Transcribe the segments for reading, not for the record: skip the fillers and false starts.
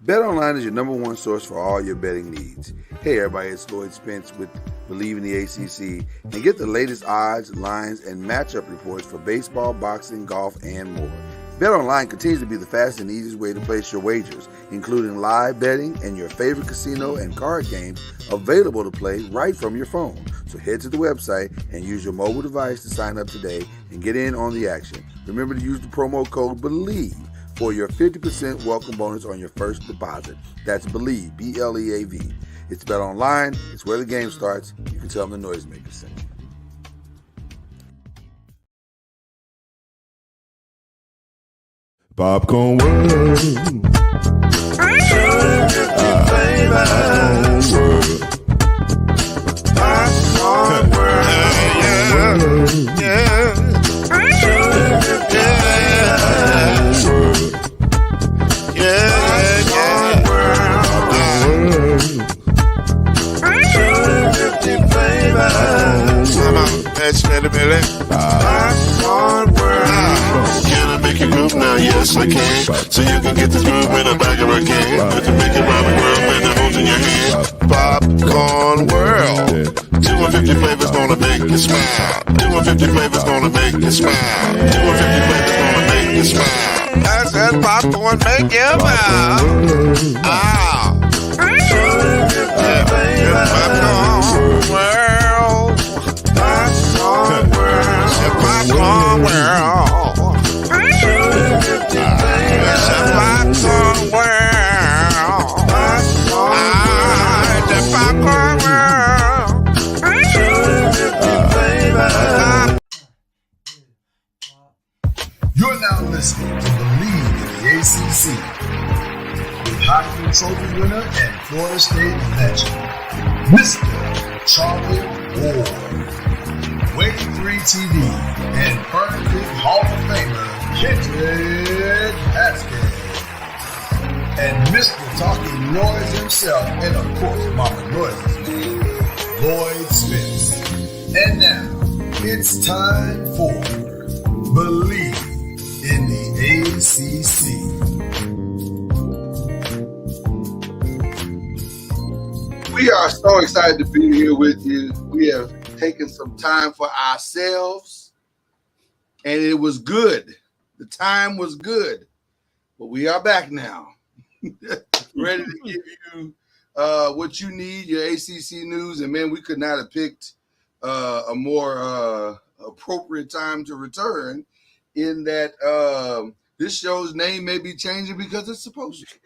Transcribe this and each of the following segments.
BetOnline is your number one source for all your betting needs. Hey everybody, it's Lloyd Spence with BLEAV in the ACC, and get the latest odds, lines, and matchup reports for baseball, boxing, golf, and more. BetOnline continues to be the fastest and easiest way to place your wagers, including live betting and your favorite casino and card games available to play right from your phone. So head to the website and use your mobile device to sign up today and get in on the action. Remember to use the promo code BLEAV for your 50% welcome bonus on your first deposit. That's BLEAV, B-L-E-A-V. It's BetOnline. It's where the game starts. You can tell them the Noisemaker sent you. Popcorn World. Popcorn World. Yeah. Can I make you groove now? Yes, I can. So you can get this groove in a bag of a can. But to make it rhyme and groove and the holes in your hand. Popcorn World. 250 flavors gonna make you smile. 250 flavors gonna make you smile. 250 flavors gonna make you smile. I said popcorn make you smile. Ah. Popcorn World. Popcorn World. Popcorn World. It's a popcorn world. It's a popcorn world. You're now listening to BLEAV in the ACC with Heisman Trophy winner and Florida State legend, Mr. Charlie Ward, Wave 3 TV, and Burn Big Hall of Famer Kendrick Haskins, and Mr. Talking Noise himself, and of course Mama Noise's name, Lloyd Spence. And now it's time for BLEAV in the ACC. We are so excited to be here with you. We have taken some time for ourselves, and it was good. The time was good, but we are back now, ready to give you what you need, your ACC news. And man, we could not have picked a more appropriate time to return, in that this show's name may be changing because it's supposed to.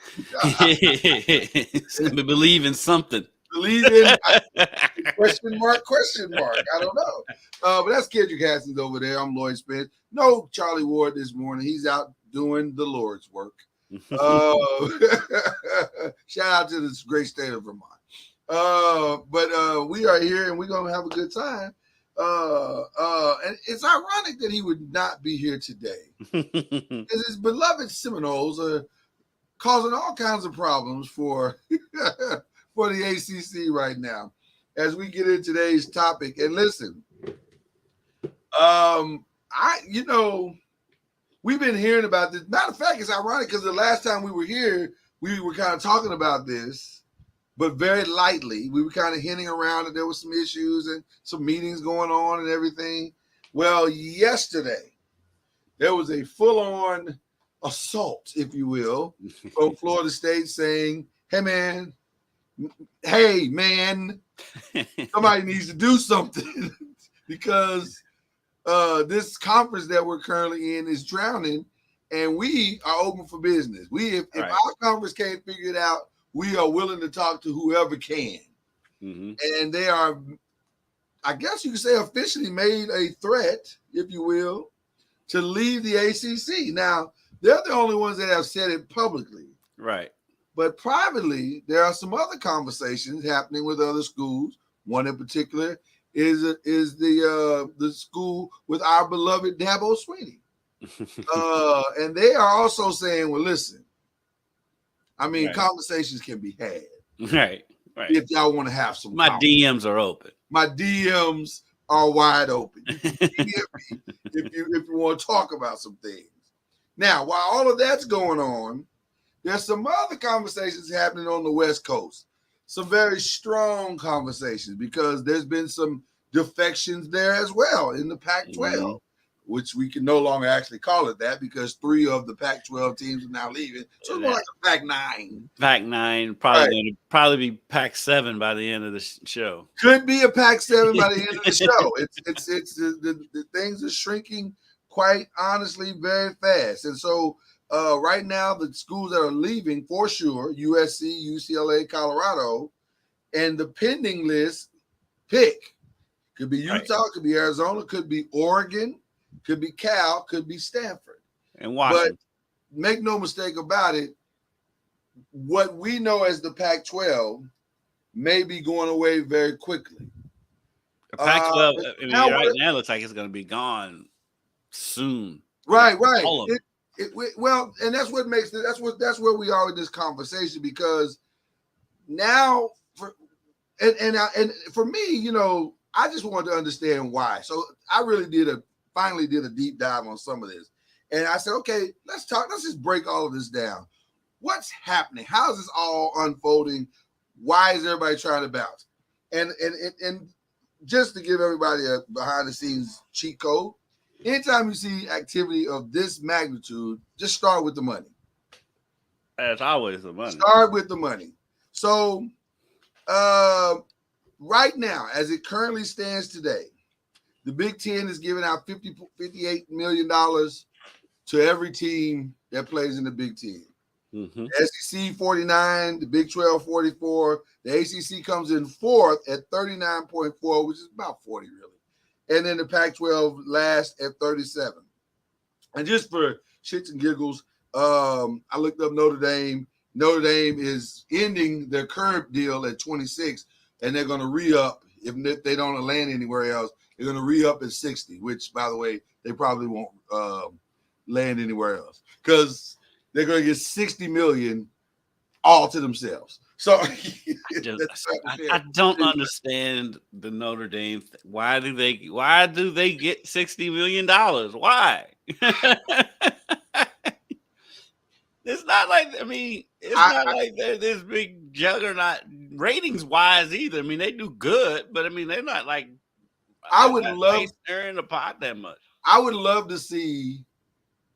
Believe in something. Believe in question mark. I don't know. But that's Kendrick Haskins over there. I'm Lloyd Spence. No Charlie Ward this morning. He's out doing the Lord's work. Shout out to this great state of Vermont. But we are here and we're going to have a good time. And it's ironic that he would not be here today. Because his beloved Seminoles are causing all kinds of problems for for the ACC right now. As we get into today's topic, and listen, we've been hearing about this. Matter of fact, it's ironic because the last time we were here, we were kind of talking about this, but very lightly. We were kind of hinting around that there was some issues and some meetings going on and everything. Well, yesterday, there was a full-on assault, if you will, from Florida State saying, hey, man, somebody needs to do something because this conference that we're currently in is drowning, and we are open for business. If our conference can't figure it out, we are willing to talk to whoever can. Mm-hmm. And they are, I guess you could say, officially made a threat, if you will, to leave the ACC. Now, they're the only ones that have said it publicly. Right. But privately, there are some other conversations happening with other schools. One in particular is the school with our beloved Dabo Swinney. And they are also saying, well, listen, I mean, conversations can be had. Right. If y'all want to have some. My DMs are open. My DMs are wide open. if you want to talk about some things. Now, while all of that's going on, there's some other conversations happening on the West Coast. Some very strong conversations because there's been some defections there as well in the Pac-12, which we can no longer actually call it that because 3 of the Pac-12 teams are now leaving. So it's more like a Pac-9. Pac-9, probably be Pac-7 by the end of the show. Could be a Pac-7 by the end of the show. The things are shrinking quite honestly very fast. And so right now, the schools that are leaving for sure, USC, UCLA, Colorado, and the pending list pick. Could be Utah, could be Arizona, could be Oregon, could be Cal, could be Stanford. And Washington. But make no mistake about it, what we know as the Pac-12 may be going away very quickly. The Pac-12, right now, looks like it's going to be gone soon. Right. Well, and that's what makes it. That's where we are in this conversation because now, for me, I just wanted to understand why. So I really finally did a deep dive on some of this, and I said, okay, let's talk. Let's just break all of this down. What's happening? How is this all unfolding? Why is everybody trying to bounce? And just to give everybody a behind the scenes cheat code. Anytime you see activity of this magnitude, just start with the money. As always, the money. Start with the money. So, right now, as it currently stands today, the Big Ten is giving out $58 million to every team that plays in the Big Ten. Mm-hmm. SEC 49, the Big 12 44. The ACC comes in 4th at 39.4, which is about 40 really. And then the Pac-12 last at 37. And just for shits and giggles, I looked up Notre Dame. Notre Dame is ending their current deal at 26, and they're going to re-up. If they don't land anywhere else, they're going to re-up at 60, which, by the way, they probably won't land anywhere else because they're going to get $60 million all to themselves. So I don't understand the Notre Dame. Why do they get $60 million? Why? It's not like not like they're this big juggernaut ratings wise either. I mean, they do good, but I mean they're not like stirring the pot that much. I would love to see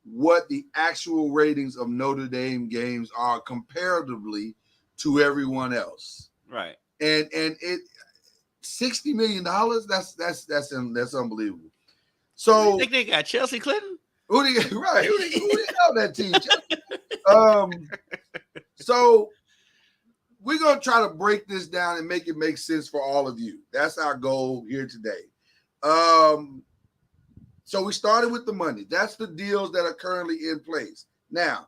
what the actual ratings of Notre Dame games are comparatively to everyone else, right? And it $60 million. That's unbelievable. So you think they got Chelsea Clinton? Who do you know that team? So we're gonna try to break this down and make it make sense for all of you. That's our goal here today. So we started with the money. That's the deals that are currently in place now.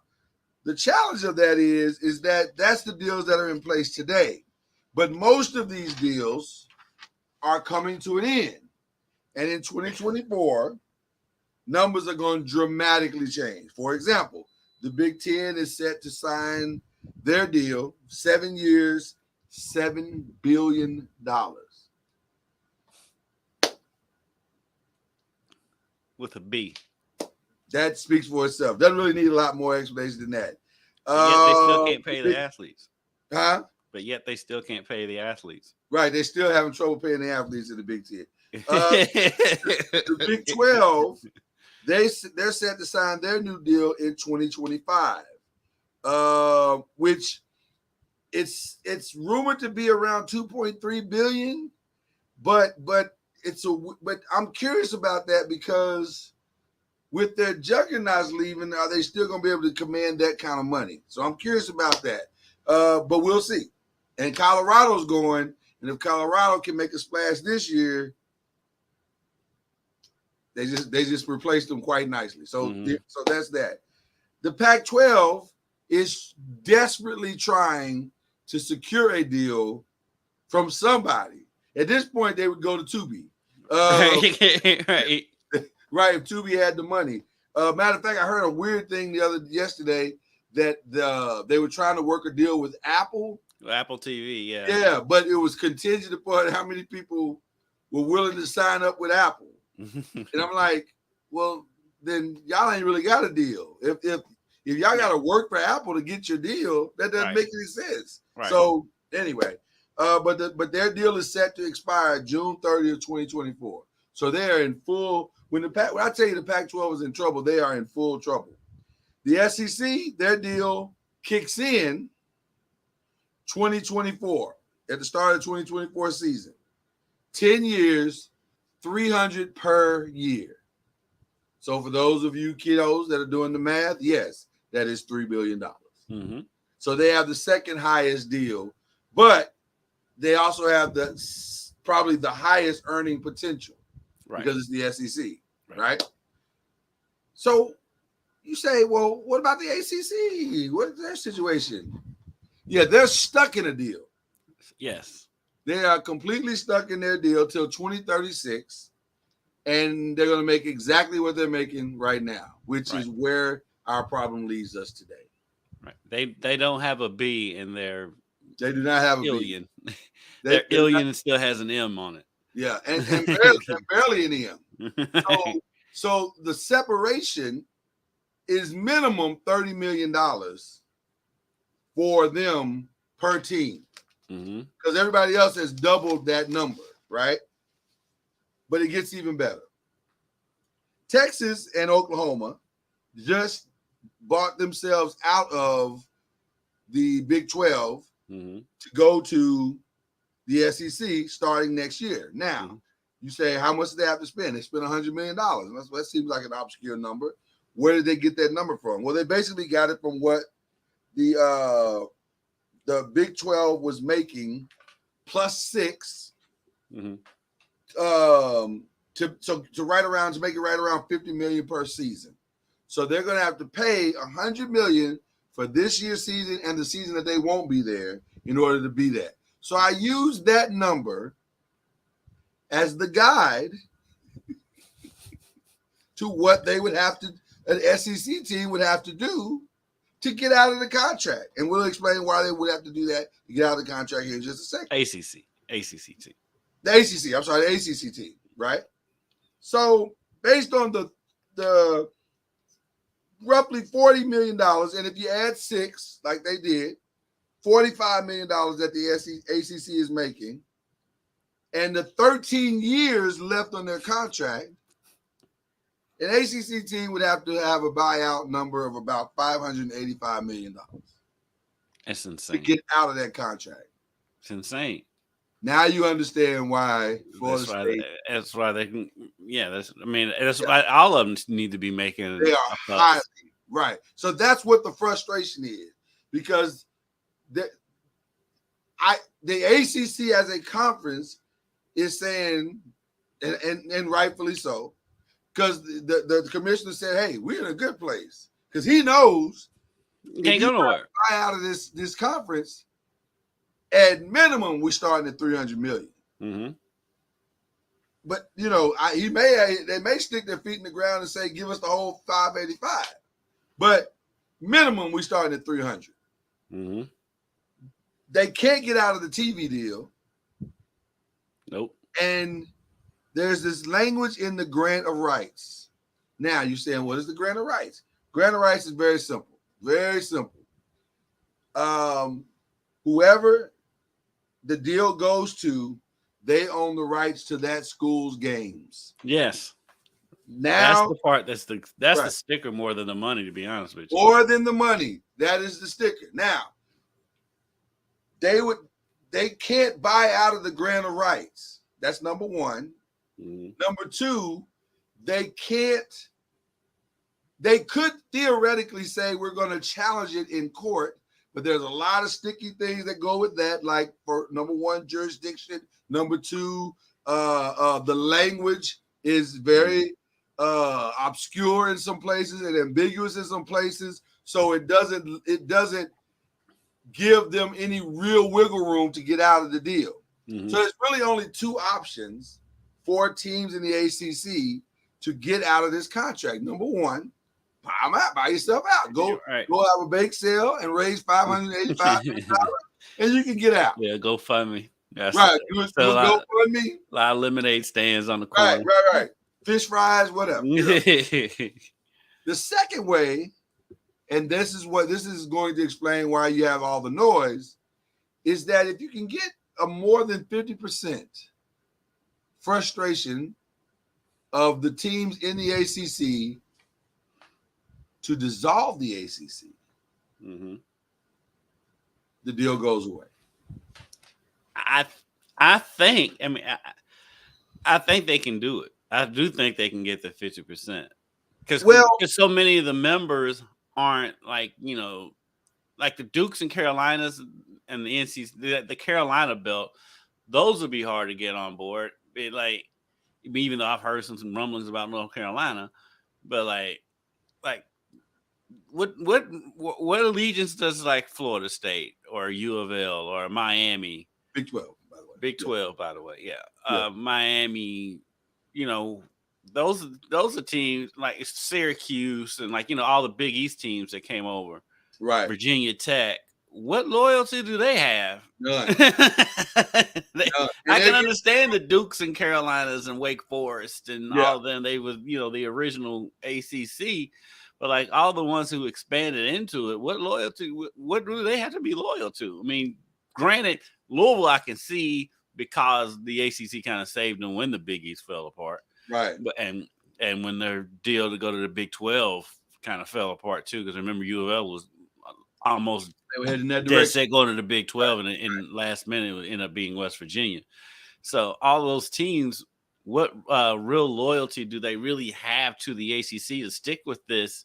The challenge of that is that that's the deals that are in place today. But most of these deals are coming to an end. And in 2024, numbers are going to dramatically change. For example, the Big Ten is set to sign their deal, 7 years, $7 billion. With a B. That speaks for itself. Doesn't really need a lot more explanation than that. Yet they still can't pay the athletes. Huh? But yet they still can't pay the athletes. Right. They're still having trouble paying the athletes in the Big Ten. The Big 12 they're set to sign their new deal in 2025, which it's rumored to be around 2.3 billion, but I'm curious about that because with their juggernauts leaving, are they still going to be able to command that kind of money? So I'm curious about that, but we'll see. And Colorado's going, and if Colorado can make a splash this year, they just replaced them quite nicely. So so that's that. The Pac-12 is desperately trying to secure a deal from somebody. At this point, they would go to Tubi. Right. Right, if Tubi had the money. Matter of fact, I heard a weird thing yesterday that they were trying to work a deal with Apple. Apple TV, yeah. Yeah, but it was contingent upon how many people were willing to sign up with Apple. And I'm like, well, then y'all ain't really got a deal. If y'all got to work for Apple to get your deal, that doesn't make any sense. Right. So anyway, but their deal is set to expire June 30th, 2024. So they are in full. When I tell you the Pac-12 is in trouble, they are in full trouble. The SEC, their deal kicks in 2024 at the start of 2024 season. 10 years, 300 per year. So for those of you kiddos that are doing the math, yes, that is $3 billion. Mm-hmm. So they have the second highest deal, but they also have probably the highest earning potential because it's the SEC, right? So you say, well, what about the ACC? What's their situation? Yeah, they're stuck in a deal. Yes. They are completely stuck in their deal till 2036, and they're going to make exactly what they're making right now, which is where our problem leads us today. Right. They don't have a B in their. They do not have a billion. B. Their billion still has an M on it. Yeah, and barely an M. So the separation is minimum $30 million for them per team. Because everybody else has doubled that number, right? But it gets even better. Texas and Oklahoma just bought themselves out of the Big 12 to go to the SEC starting next year. Now, you say, how much do they have to spend? They spent $100 million. That seems like an obscure number. Where did they get that number from? Well, they basically got it from what the Big 12 was making plus 6 to make it right around $50 million per season. So they're going to have to pay $100 million for this year's season and the season that they won't be there in order to be that. So I use that number as the guide to what they would have to, an SEC team would have to do to get out of the contract. And we'll explain why they would have to do that to get out of the contract here in just a second. ACC team. The ACC team, right? So based on the roughly $40 million, and if you add 6, like they did, $45 million that the ACC is making, and the 13 years left on their contract, an ACC team would have to have a buyout number of about $585 million. That's insane. To get out of that contract. It's insane. Now you understand why Florida State. That's why they can. Yeah, that's why all of them need to be making. They are highly right. So that's what the frustration is, because the ACC as a conference is saying, and rightfully so, because the commissioner said, "Hey, we're in a good place," because he knows can't go nowhere. Buy out of this conference. At minimum, we're starting at $300 million. But they may stick their feet in the ground and say, "Give us the whole 585." But minimum, we're starting at $300. They can't get out of the TV deal. Nope. And there's this language in the grant of rights. Now you're saying, what is the grant of rights? Grant of rights is very simple. Very simple. Whoever the deal goes to, they own the rights to that school's games. Yes. Now that's the part that's the right. sticker more than the money, to be honest with you. More than the money. That is the sticker. Now, they can't buy out of the grant of rights. That's number one. Mm-hmm. Number two, they could theoretically say we're going to challenge it in court, but there's a lot of sticky things that go with that, like for number one, jurisdiction. Number two, the language is very obscure in some places and ambiguous in some places. So it doesn't give them any real wiggle room to get out of the deal. Mm-hmm. So there's really only two options for teams in the ACC to get out of this contract. Number one, buy yourself out. Go have a bake sale and raise $585 and you can get out. Yeah, GoFundMe. Right. GoFundMe. A lot of lemonade stands on the corner. Right. Fish fries, whatever. The second way, and this is going to explain why you have all the noise, is that if you can get a more than 50% frustration of the teams in the ACC to dissolve the ACC, mm-hmm. the deal goes away. I think they can do it. I do think they can get the 50% because so many of the members aren't like the Dukes and Carolinas and the NCs, the Carolina belt. Those would be hard to get on board. Even though I've heard some rumblings about North Carolina, but what allegiance does like Florida State or U of L or Miami? Big 12, by the way. Big 12, by the way. Yeah. Miami, those are teams like Syracuse and all the Big East teams that came over. Right. Virginia Tech. What loyalty do they have? None. I can understand the Dukes and Carolinas and Wake Forest and all of them. They was, the original ACC, but all the ones who expanded into it, what do they have to be loyal to? I mean, granted, Louisville I can see because the ACC kind of saved them when the Big East fell apart. Right. But and when their deal to go to the Big 12 kind of fell apart too, because remember U of L was almost dead set going to the Big 12, and in last minute it would end up being West Virginia. So all those teams, what real loyalty do they really have to the ACC to stick with this?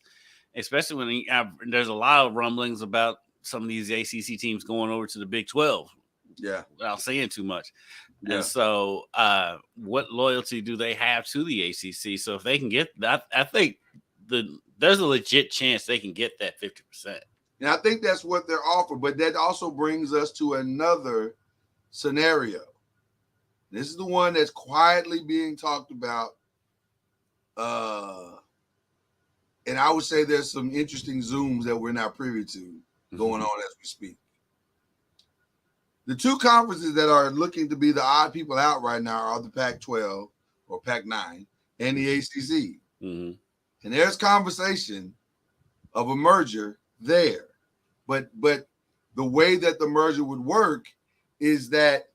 Especially when there's a lot of rumblings about some of these ACC teams going over to the Big 12. Yeah, without saying too much. Yeah. And so, what loyalty do they have to the ACC? So if they can get that, I think there's a legit chance they can get that 50%. And I think that's what they're offered. But that also brings us to another scenario. This is the one that's quietly being talked about. And I would say there's some interesting Zooms that we're not privy to going on as we speak. The two conferences that are looking to be the odd people out right now are the Pac-12 or Pac-9 and the ACC. Mm-hmm. And there's conversation of a merger there. But the way that the merger would work is that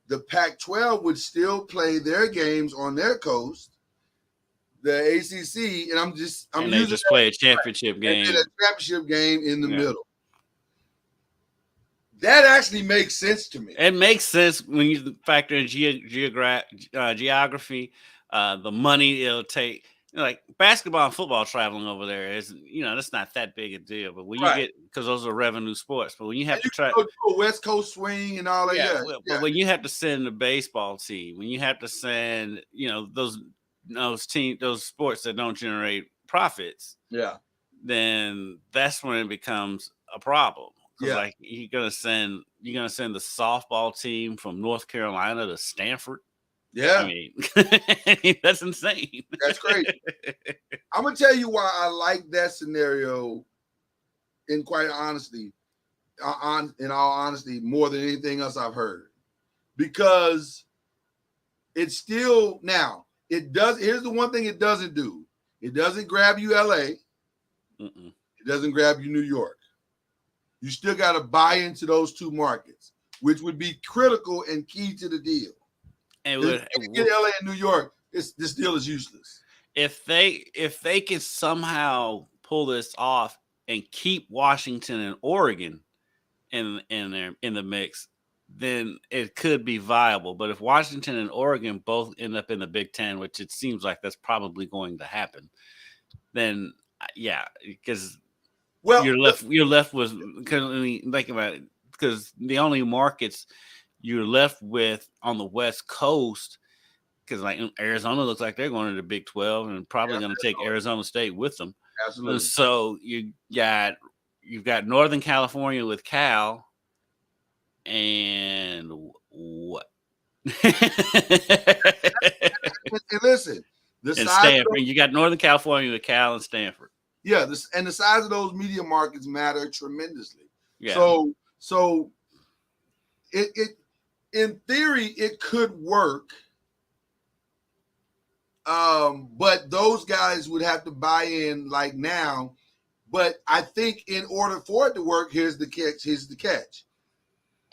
the Pac-12 would still play their games on their coast. The ACC, and they just play a championship game. And a championship game in the middle. That actually makes sense to me. It makes sense when you factor in geography, the money it'll take. Like basketball and football traveling over there is, that's not that big a deal. But when you get, because those are revenue sports, but when you have to try go to a West Coast swing and all that, but when you have to send a baseball team, when you have to send, those sports that don't generate profits, then that's when it becomes a problem. Yeah, like you're gonna send the softball team from North Carolina to Stanford. Yeah, I mean that's insane. That's crazy. I'm gonna tell you why I like that scenario. In all honesty, more than anything else I've heard, because it's still now. It does. Here's the one thing it doesn't do. It doesn't grab you, LA. It doesn't grab you, New York. You still got to buy into those two markets, which would be critical and key to the deal. And if you get LA and New York, this deal is useless. if they can somehow pull this off and keep Washington and Oregon in the mix, then it could be viable. But if Washington and Oregon both end up in the Big Ten, which it seems like that's probably going to happen, then yeah, because you're left with, because I mean, think about it, because the only markets you're left with on the West Coast, because like Arizona looks like they're going to the Big 12 and probably going to take Arizona State with them. Absolutely. So you've got Northern California with Cal, and what? And listen, and Stanford. You got Northern California with Cal and Stanford. Yeah, and the size of those media markets matter tremendously. Yeah. So it in theory it could work, but those guys would have to buy in like now. But I think in order for it to work, here's the catch.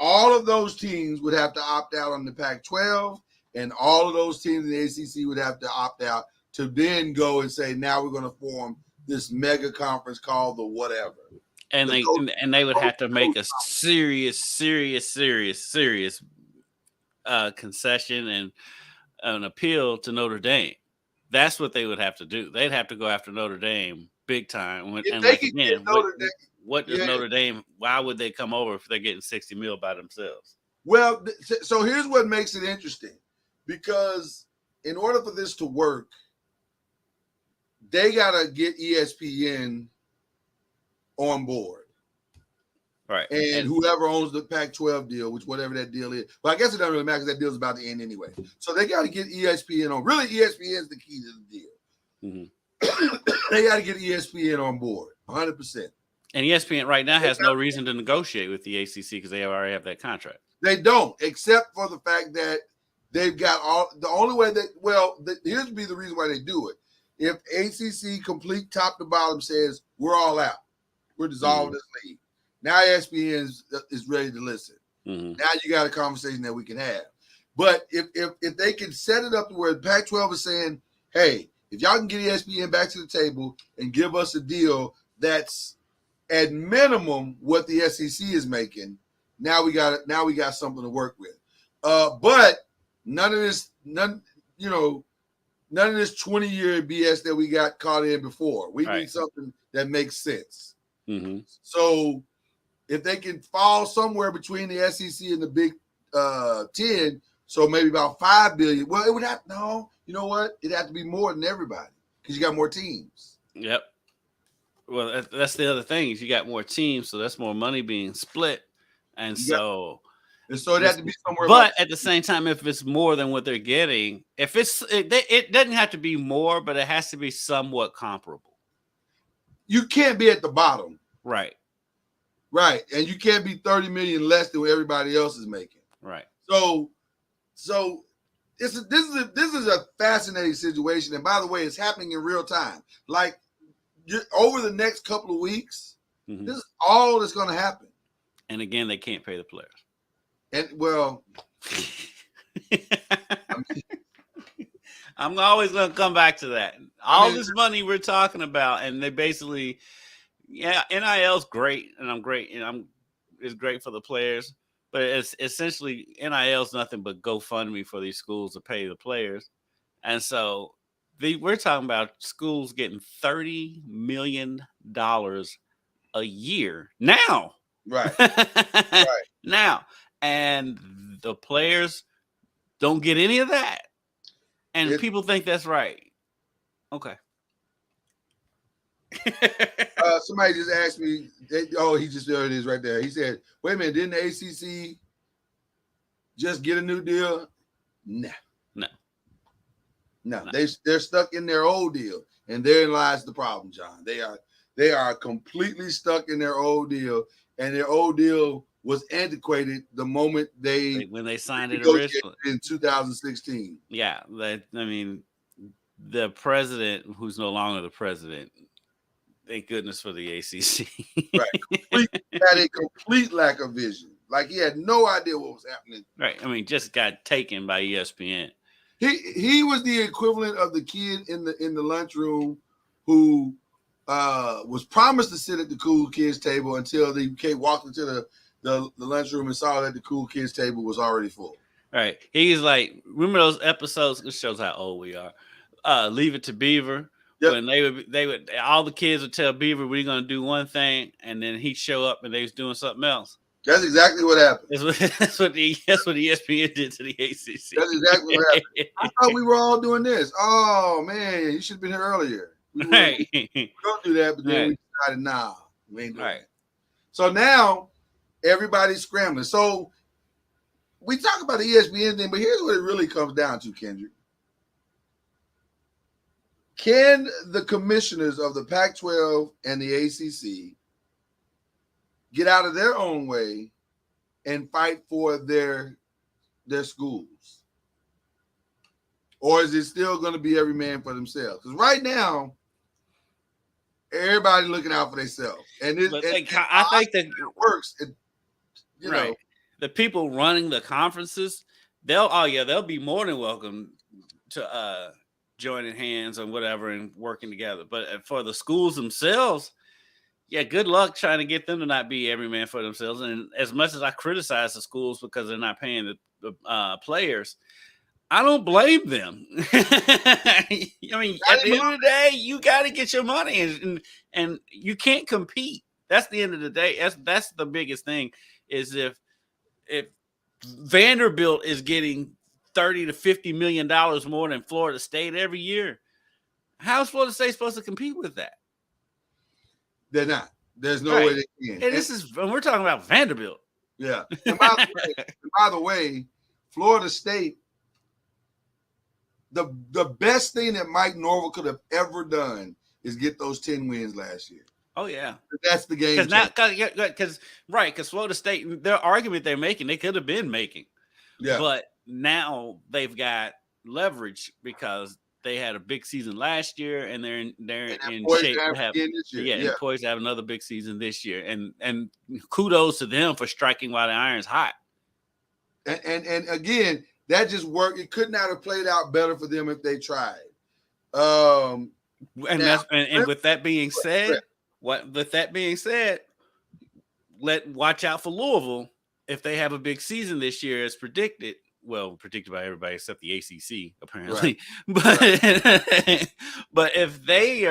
All of those teams would have to opt out on the Pac-12, and all of those teams in the ACC would have to opt out to then go and say, now we're going to form this mega conference called the whatever. And they would have to make a serious concession and an appeal to Notre Dame. That's what they would have to do. They'd have to go after Notre Dame big time. What does Notre Dame? Why would they come over if they're getting $60 million by themselves? Well, so here's what makes it interesting, because in order for this to work, they gotta get ESPN on board. Right. And whoever owns the Pac-12 deal, which whatever that deal is. Well, I guess it doesn't really matter because that deal's about to end anyway. So they got to get ESPN on. Really, ESPN is the key to the deal. Mm-hmm. They got to get ESPN on board, 100%. And ESPN right now has no reason to negotiate with the ACC because they already have that contract. They don't, except for the fact that they've got all. The only way here's be the reason why they do it. If ACC complete top to bottom says we're all out, we're dissolving this league. Now ESPN is ready to listen. Mm-hmm. Now you got a conversation that we can have. But if they can set it up to where the Pac-12 is saying, hey, if y'all can get ESPN back to the table and give us a deal that's at minimum what the SEC is making, now we got something to work with. But none of this 20-year BS that we got caught in before. We need something that makes sense. Mm-hmm. So if they can fall somewhere between the SEC and the Big 10, so maybe about $5 billion. Well, it would have you know what? It'd have to be more than everybody because you got more teams. Yep. Well, that's the other thing is you got more teams, so that's more money being split, and so it has to be somewhere. But at the same time, if it's more than what they're getting, it doesn't have to be more, but it has to be somewhat comparable. You can't be at the bottom, right? Right, and you can't be 30 million less than what everybody else is making. Right. So this is a fascinating situation, and by the way, it's happening in real time. Like over the next couple of weeks, this is all that's going to happen. And again, they can't pay the players. And well, I'm always going to come back to that. All this money we're talking about, and they basically. Yeah, NIL's great, and it's great for the players, but it's essentially NIL's nothing but GoFundMe for these schools to pay the players, and so we're talking about schools getting $30 million a year now, right? Now, and the players don't get any of that, and people think that's right. Okay. Somebody just asked me. There it is right there. He said, "Wait a minute, didn't the ACC just get a new deal?" No. They're stuck in their old deal, and therein lies the problem, John. They are completely stuck in their old deal, and their old deal was antiquated the moment when they signed it originally in 2016. Yeah, the president, who's no longer the president. Thank goodness for the ACC. Right. Had a complete lack of vision. Like he had no idea what was happening. Right. Just got taken by ESPN. He was the equivalent of the kid in the lunchroom who was promised to sit at the cool kids table until they walked into the lunchroom and saw that the cool kids table was already full. Right. He's like, remember those episodes? It shows how old we are. Leave It to Beaver. Yep. When they would all the kids would tell Beaver we're gonna do one thing, and then he'd show up and they was doing something else. That's exactly what happened. That's what ESPN did to the ACC. That's exactly what happened. I thought we were all doing this. Oh man, you should have been here earlier. We don't do that, but then we decided, nah, we ain't doing it. So now everybody's scrambling. So we talk about the ESPN thing, but here's what it really comes down to, Kendrick. Can the commissioners of the Pac-12 and the ACC get out of their own way and fight for their schools? Or is it still going to be every man for themselves? Because right now, everybody looking out for themselves. And I think that it works. You know, the people running the conferences, they'll be more than welcome to joining hands and whatever and working together. But for the schools themselves, yeah, good luck trying to get them to not be every man for themselves. And as much as I criticize the schools because they're not paying the players, I don't blame them. I mean, at the end of the day, you got to get your money, and you can't compete. That's the end of the day. That's the biggest thing is if Vanderbilt is getting $30 to $50 million more than Florida State every year, how is Florida State supposed to compete with that? They're not. There's no way they can. And we're talking about Vanderbilt. Yeah. And by the way, Florida State, the best thing that Mike Norvell could have ever done is get those 10 wins last year. Oh, yeah. That's the game. Because Florida State, their argument they're making, they could have been making. Yeah. But now they've got leverage because they had a big season last year, and they're in shape to have poised to have another big season this year. And kudos to them for striking while the iron's hot. And again, that just worked. It could not have played out better for them if they tried. And with that being said, watch out for Louisville if they have a big season this year as predicted. Well, predicted by everybody except the ACC, apparently. Right. But if they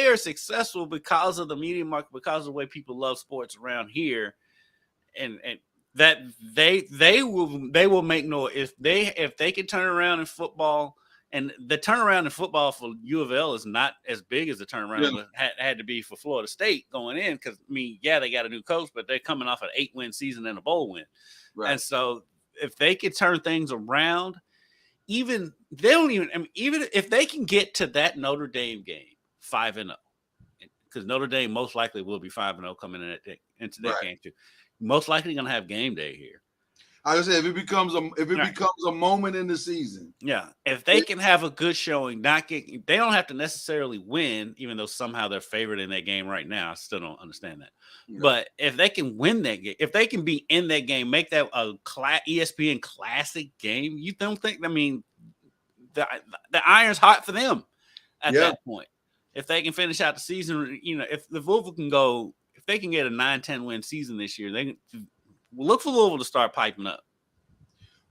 are successful because of the media market, because of the way people love sports around here, and that they will make noise if they can turn around in football. And the turnaround in football for U of L is not as big as the turnaround had to be for Florida State going in. Because they got a new coach, but they're coming off an 8-win season and a bowl win, right? And so if they could turn things around, even if they can get to that Notre Dame game 5-0, because Notre Dame most likely will be 5-0 coming into that game too. Most likely going to have game day here. I would say if it becomes a moment in the season. Yeah. If they can have a good showing, they don't have to necessarily win, even though somehow they're favored in that game right now. I still don't understand that. Yeah. But if they can win that game, if they can be in that game, make that a ESPN classic game, you don't think, the iron's hot for them at that point. If they can finish out the season, if the Louisville can go, if they can get a 9-10 win season this year, they can look for Louisville to start piping up.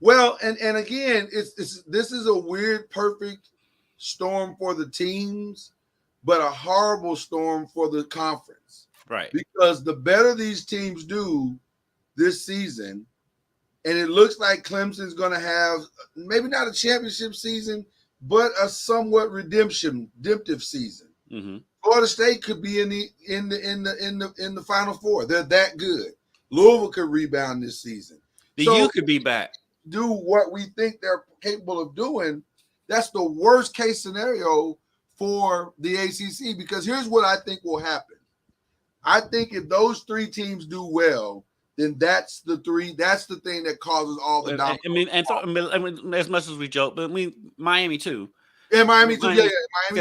Well, and again, this is a weird, perfect storm for the teams, but a horrible storm for the conference. Right. Because the better these teams do this season, and it looks like Clemson's going to have maybe not a championship season, but a somewhat redemptive season. Mm-hmm. Florida State could be in the Final Four. They're that good. Louisville could rebound this season. U could be back. Do what we think they're capable of doing. That's the worst case scenario for the ACC, because here's what I think will happen. I think if those three teams do well, then that's the thing that causes all the dominoes. As much as we joke, but Miami too. Yeah, Miami too. Miami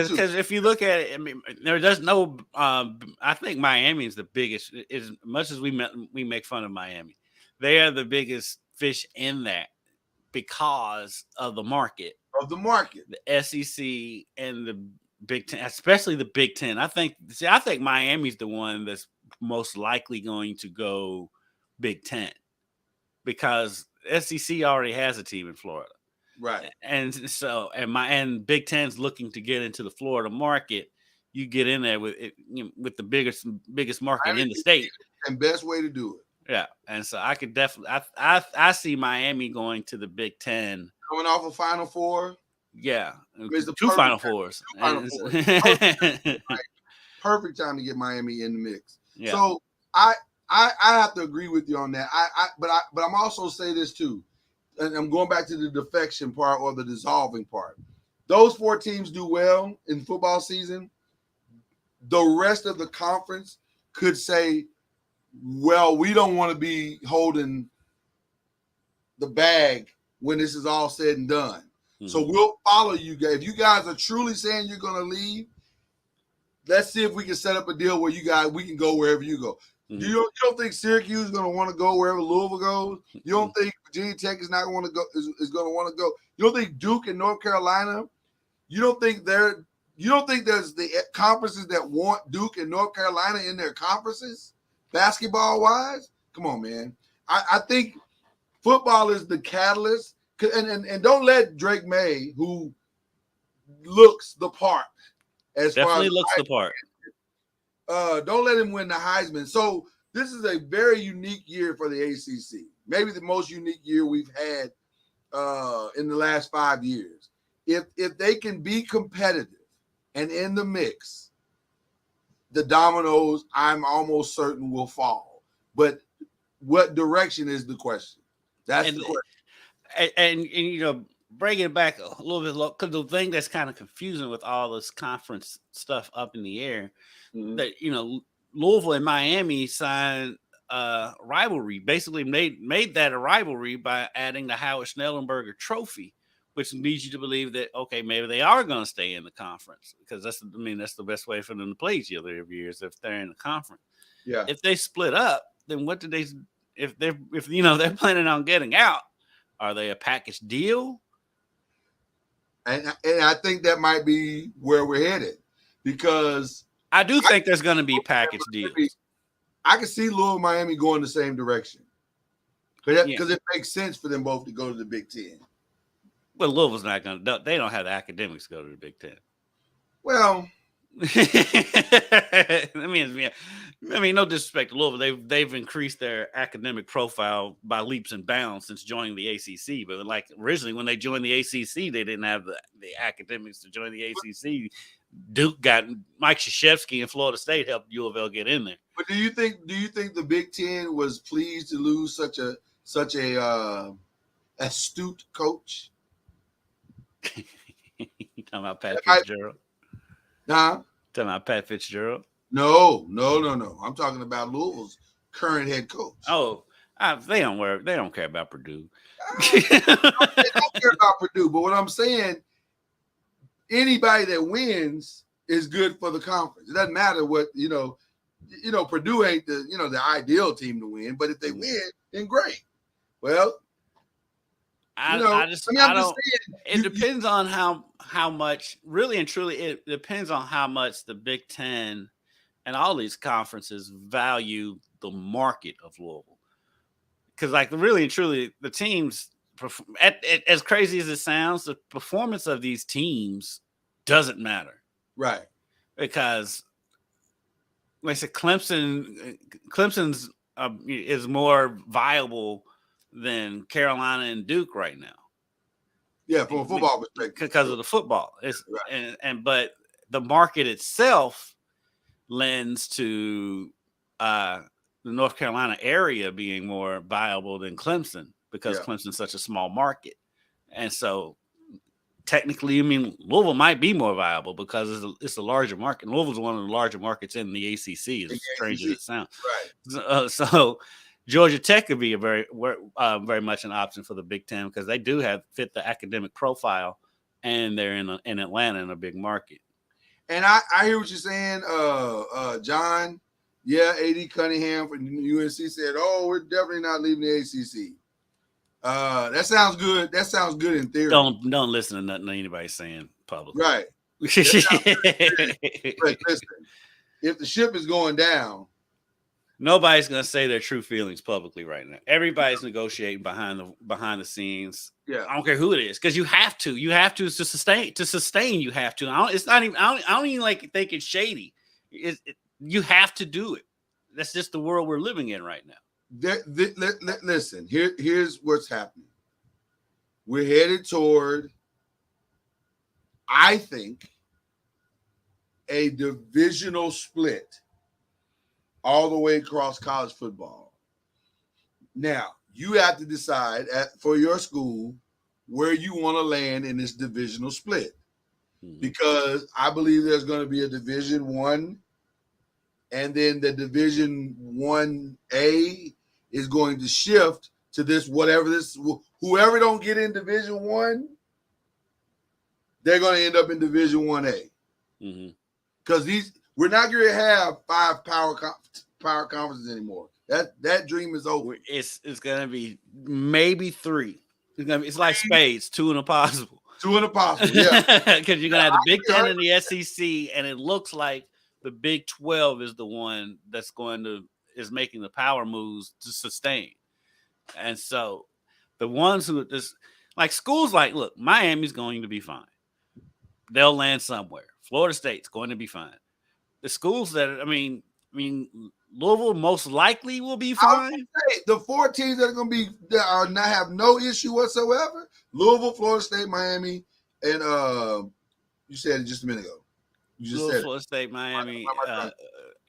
too. Because if you look at it, there's no. I think Miami is the biggest. As much as we make fun of Miami, they are the biggest fish in that, because of the market. Of the market. The SEC and the Big Ten, especially the Big Ten. I think Miami's the one that's most likely going to go Big Ten because SEC already has a team in Florida. Right. And so, and Big Ten's looking to get into the Florida market. You get in there with it, with the biggest market in the state, and best way to do it. Yeah, and so I could definitely, I see Miami going to the Big Ten, coming off a Final Four. Yeah, two Final Fours. Perfect time to get Miami in the mix. Yeah. So I have to agree with you on that. But I'm also say this too, and I'm going back to the defection part or the dissolving part. Those 4 teams do well in football season. The rest of the conference could say, well, we don't want to be holding the bag when this is all said and done. Mm-hmm. So we'll follow you guys. If you guys are truly saying you're going to leave, let's see if we can set up a deal where we can go wherever you go. Mm-hmm. You don't think Syracuse is going to want to go wherever Louisville goes? You don't think Virginia Tech is not going to go? Is going to want to go? You don't think Duke and North Carolina? You don't think there's the conferences that want Duke and North Carolina in their conferences, basketball wise? Come on, man. I think football is the catalyst. And don't let Drake May, who looks the part, definitely looks the part. Don't let him win the Heisman. So this is a very unique year for the ACC. Maybe the most unique year we've had in the last 5 years. If they can be competitive and in the mix, the dominoes, I'm almost certain, will fall. But what direction is the question? That's the question. And bring it back a little bit, because the thing that's kind of confusing with all this conference stuff up in the air, mm-hmm. that Louisville and Miami signed a rivalry, basically made that a rivalry by adding the Howard Schnellenberger Trophy, which leads you to believe that okay, maybe they are going to stay in the conference, because that's the best way for them to play each other every year is if they're in the conference. Yeah. If they split up, then what do they? If they're planning on getting out, are they a package deal? And I think that might be where we're headed, because I do think there's going to be package deals. I can see Louisville, Miami going the same direction because it makes sense for them both to go to the Big Ten. Well, Louisville's not going to. They don't have the academics to go to the Big Ten. Well, I mean, no disrespect to Louisville. They've increased their academic profile by leaps and bounds since joining the ACC. But like originally, when they joined the ACC, they didn't have the academics to join the ACC. Duke got Mike Krzyzewski and Florida State helped U of L get in there. But do you think the Big Ten was pleased to lose such a astute coach? You talking about Pat Fitzgerald? Nah. Talking about Pat Fitzgerald? No. I'm talking about Louisville's current head coach. Oh, they don't care about Purdue. They don't care about Purdue. But what I'm saying, anybody that wins is good for the conference. It doesn't matter what Purdue ain't the ideal team to win, but if they win, then great. Well, it depends on how much, really and truly, it depends on how much the Big Ten and all these conferences value the market of Louisville. Because, like, really and truly, the teams, as crazy as it sounds, the performance of these teams doesn't matter, right? Because, like I said, Clemson's is more viable than Carolina and Duke right now. Yeah, from a football perspective, because of the football. But the market itself lends to the North Carolina area being more viable than Clemson, because Clemson's such a small market. And so technically, Louisville might be more viable because it's a larger market. Louisville's one of the larger markets in the ACC, as strange as it sounds. Right. So Georgia Tech could be a very much an option for the Big Ten, because they do fit the academic profile, and they're in Atlanta in a big market. And I hear what you're saying, John. Yeah, A.D. Cunningham from UNC said, "Oh, we're definitely not leaving the ACC." That sounds good. That sounds good in theory. Don't listen to nothing anybody's saying publicly. Right. But listen, if the ship is going down, nobody's gonna say their true feelings publicly right now. Everybody's negotiating behind the scenes. Yeah. I don't care who it is, because you have to to sustain. You have to. It's not even. I don't even like think it's shady. You have to do it. That's just the world we're living in right now. Listen, here's what's happening. We're headed toward, I think, a divisional split all the way across college football. Now, you have to decide for your school where you want to land in this divisional split. Because I believe there's going to be a Division 1, and then the Division 1A is going to shift to this whoever don't get in Division 1, they're going to end up in Division 1A. Because we're not going to have 5 power conferences anymore. That dream is over. It's going to be maybe 3. It's like spades, 2 and a possible. 2 and a possible, yeah. Because you're going to have the Big Ten and the SEC, and it looks like the Big 12 is the one that's is making the power moves to sustain. And so the ones who just like schools look, Miami's going to be fine. They'll land somewhere. Florida State's going to be fine. The schools that, I mean, Louisville most likely will be fine. The 4 teams that are going to be have no issue whatsoever: Louisville, Florida State, Miami, and you said it just a minute ago. You just said Florida State, Miami,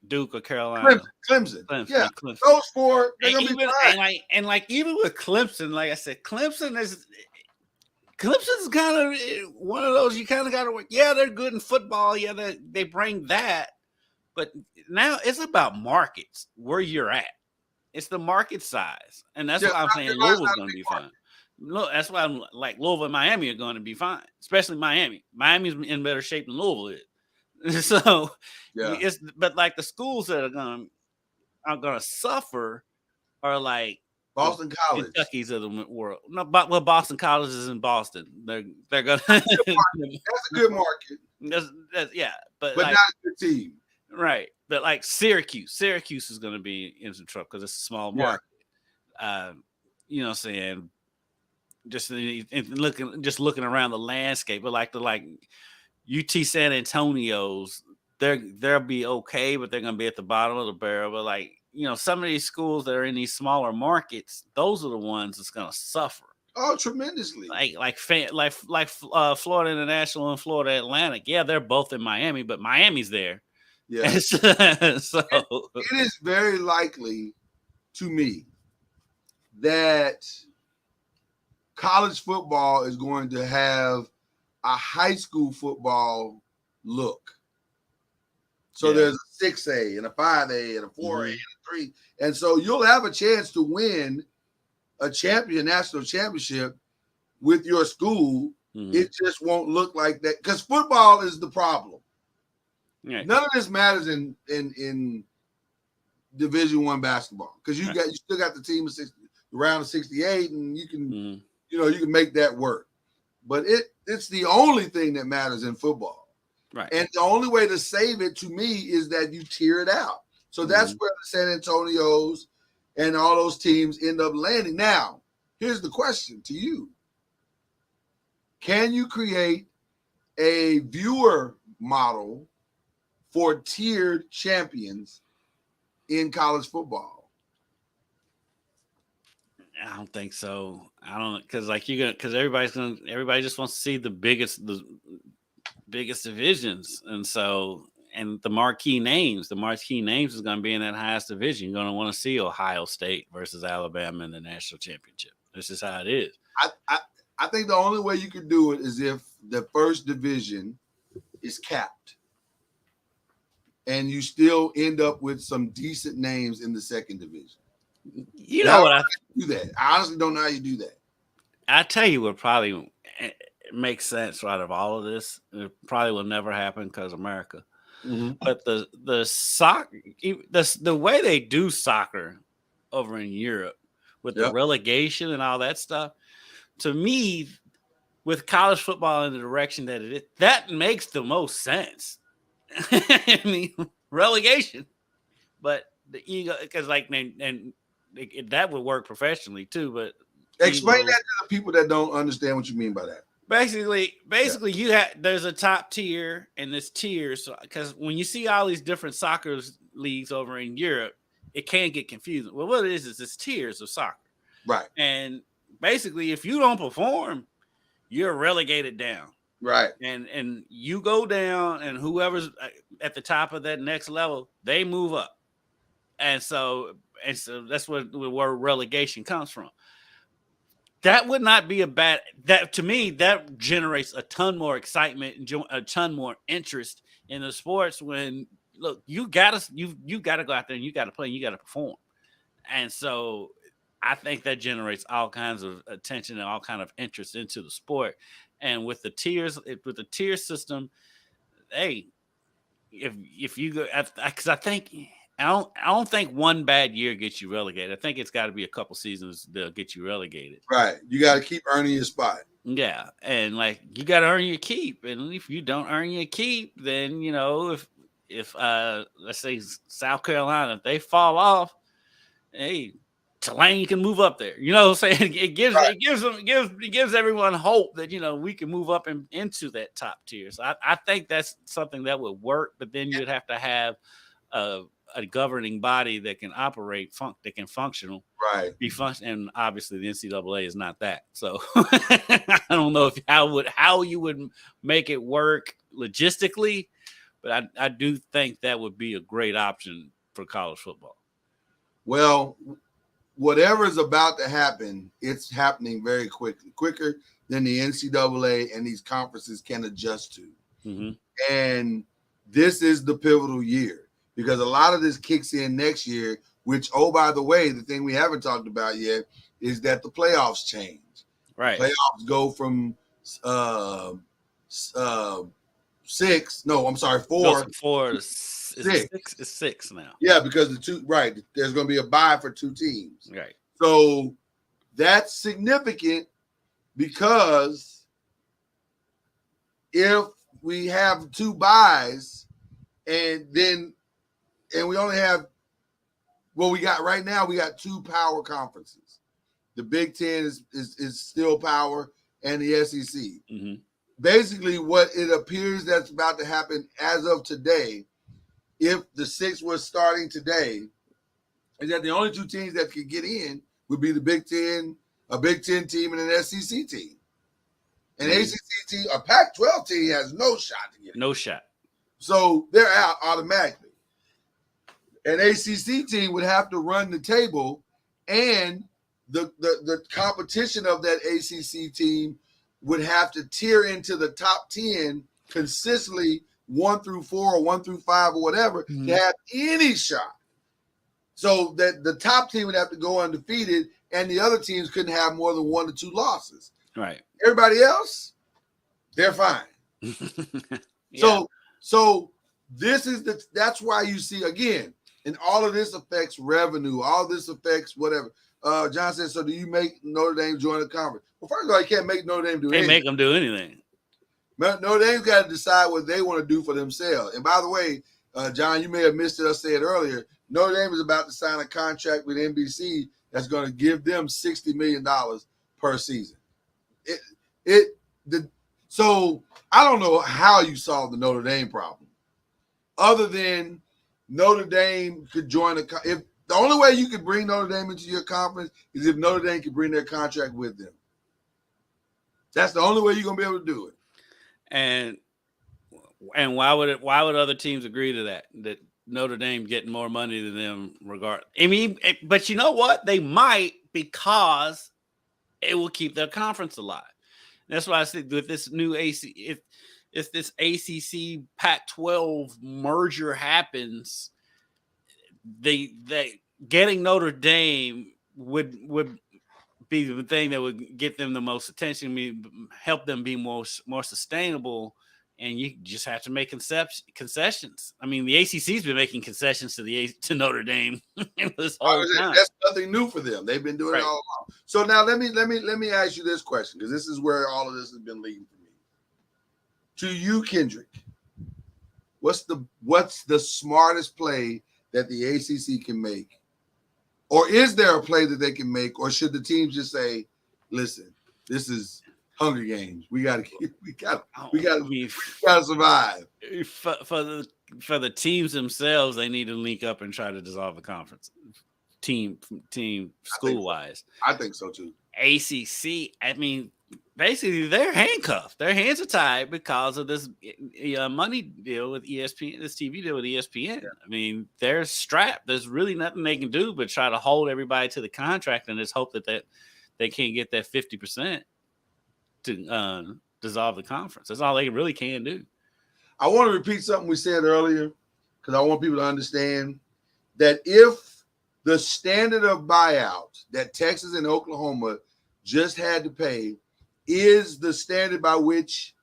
Duke or Carolina, Clemson. Yeah, Clemson. Those 4 they're going to be fine. And even with Clemson, like I said, Clemson's kind of one of those you kind of got to work. Yeah, they're good in football. Yeah, they bring that. But now it's about markets, where you're at. It's the market size. And that's why I'm saying Louisville's going to be fine. Look, that's why I'm like Louisville and Miami are going to be fine, especially Miami. Miami's in better shape than Louisville is. So, but like the schools that are going to suffer are like Boston College, Kentucky's of the world. No, but Boston College is in Boston. They're going. That's a good market. That's but like, not a good team. Right, but like Syracuse is going to be in some trouble because it's a small market. You know what I'm saying? Just looking around the landscape, but like UT San Antonio's, they'll be okay, but they're going to be at the bottom of the barrel. But like some of these schools that are in these smaller markets, those are the ones that's going to suffer. Oh, tremendously! Like Florida International and Florida Atlantic. Yeah, they're both in Miami, but Miami's there. Yeah. So it is very likely to me that college football is going to have a high school football look. So there's a 6A and a 5A and a 4A and a 3. And so you'll have a chance to win a national championship with your school. It just won't look like that because football is the problem. Right. None of this matters in Division I basketball because you still got the team of 60, round of 68, and you can you can make that work. But it's the only thing that matters in football, right? And the only way to save it to me is that you tier it out. So that's where the San Antonios and all those teams end up landing. Now, here's the question to you: can you create a viewer model for tiered champions in college football? I don't think so. I don't because everybody just wants to see the biggest divisions, and the marquee names is going to be in that highest division. You're going to want to see Ohio State versus Alabama in the national championship. This is how it is. I think the only way you could do it is if the first division is capped. And you still end up with some decent names in the second division. You know what? Do that. I honestly don't know how you do that. I tell you what probably makes sense out of all of this. It probably will never happen because America. But the soccer, the way they do soccer over in Europe, with the relegation and all that stuff. To me, with college football in the direction that it is, that makes the most sense. I mean, relegation, but the ego, because that would work professionally too. But explain that to the people that don't understand what you mean by that. Basically, there's a top tier and this tiers, because when you see all these different soccer leagues over in Europe, it can get confusing. Well, what it is it's tiers of soccer, right? And basically, if you don't perform, you're relegated down, right? And you go down, and whoever's at the top of that next level, they move up, and so that's where relegation comes from. That would not be a bad. That to me, that generates a ton more excitement and a ton more interest in the sports. When look, you gotta go out there and you gotta play and you gotta perform. And so, I think that generates all kinds of attention and all kind of interest into the sport. And with the tier system, hey, if you go, because I think. I don't think one bad year gets you relegated. I think it's got to be a couple seasons that'll get you relegated. Right. You got to keep earning your spot. Yeah. And you got to earn your keep. And if you don't earn your keep, then, if let's say South Carolina, if they fall off, hey, Tulane can move up there. You know what I'm saying? It gives everyone hope that, we can move up into that top tier. So I think that's something that would work, but then you'd have to have a governing body that can operate, that can functional, be functional, and obviously the NCAA is not that. So I don't know how you would make it work logistically, but I do think that would be a great option for college football. Well, whatever is about to happen, it's happening very quickly, quicker than the NCAA and these conferences can adjust to. Mm-hmm. And this is the pivotal year. Because a lot of this kicks in next year, which, oh, by the way, the thing we haven't talked about yet is that the playoffs change. Right. Playoffs go from 4. Goes from 4 to 6. It's 6 now. Yeah, because there's going to be a bye for 2 teams. Right. So that's significant because if we have 2 byes and we only have, we got 2 power conferences. The Big Ten is still power, and the SEC. Mm-hmm. Basically, what it appears that's about to happen as of today, if the 6 was starting today, is that the only 2 teams that could get in would be the Big Ten, a Big Ten team, and an SEC team. An ACC team, a Pac-12 team has no shot to get in. No shot. So they're out automatically. An ACC team would have to run the table, and the competition of that ACC team would have to tier into the top 10 consistently 1 through 4 or 1 through 5 or whatever to have any shot. So that the top team would have to go undefeated, and the other teams couldn't have more than 1 to 2 losses. Right. Everybody else, they're fine. Yeah. So this is that's why you see again. And all of this affects revenue. All this affects whatever. John said, so do you make Notre Dame join the conference? Well, first of all, you can't make Notre Dame do anything. Can't make them do anything. Notre Dame's got to decide what they want to do for themselves. And by the way, John, you may have missed it. I said earlier, Notre Dame is about to sign a contract with NBC that's going to give them $60 million per season. So I don't know how you solve the Notre Dame problem other than Notre Dame could join if the only way you could bring Notre Dame into your conference is if Notre Dame could bring their contract with them. That's the only way you're gonna be able to do it. And why would other teams agree to that? That Notre Dame getting more money than them I mean, but you know what? They might, because it will keep their conference alive. That's why I said with this new if this ACC Pac-12 merger happens, they getting Notre Dame would be the thing that would get them the most attention. I mean, help them be more sustainable and you just have to make concessions. I mean, the ACC's been making concessions to Notre Dame this whole time. That's nothing new for them. They've been doing it all along. So now let me ask you this question, because this is where all of this has been leading for me. To you, Kendrick, what's the smartest play that the ACC can make, or is there a play that they can make, or should the teams just say, "Listen, this is Hunger Games. We got to survive." For the teams themselves, they need to link up and try to dissolve the conference. Team school wise, I think so too. ACC, I mean, basically they're handcuffed. Their hands are tied because of this money deal with ESPN, this TV deal with ESPN. Yeah. I mean, they're strapped. There's really nothing they can do but try to hold everybody to the contract and just hope that they can't get that 50% to dissolve the conference. That's all they really can do. I want to repeat something we said earlier, because I want people to understand that if the standard of buyout that Texas and Oklahoma just had to pay is the standard by which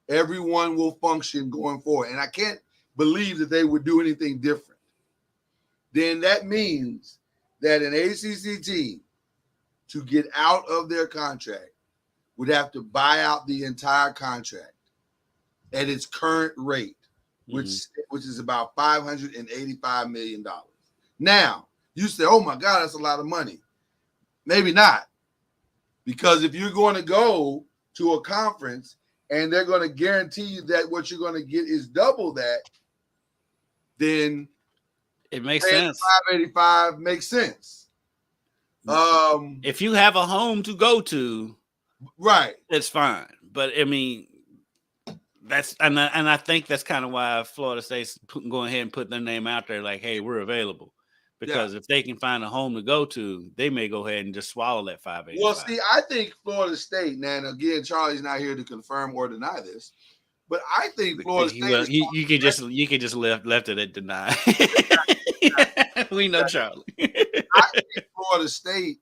everyone will function going forward, and I can't believe that they would do anything different, then that means that an ACC team, to get out of their contract, would have to buy out the entire contract at its current rate, which is about $585 million. Now, you say, "Oh my God, that's a lot of money." Maybe not, because if you're going to go to a conference and they're going to guarantee you that what you're going to get is double that, then it makes sense. 585 makes sense. If you have a home to go to, right, it's fine. But I mean, and I think that's kind of why Florida State's going ahead and putting their name out there, like, "Hey, we're available." Because if they can find a home to go to, they may go ahead and just swallow that 585. Well, see, I think Florida State, now, and again, Charlie's not here to confirm or deny this, but I think Florida State. You could just left it at deny. We know Charlie. I think Florida State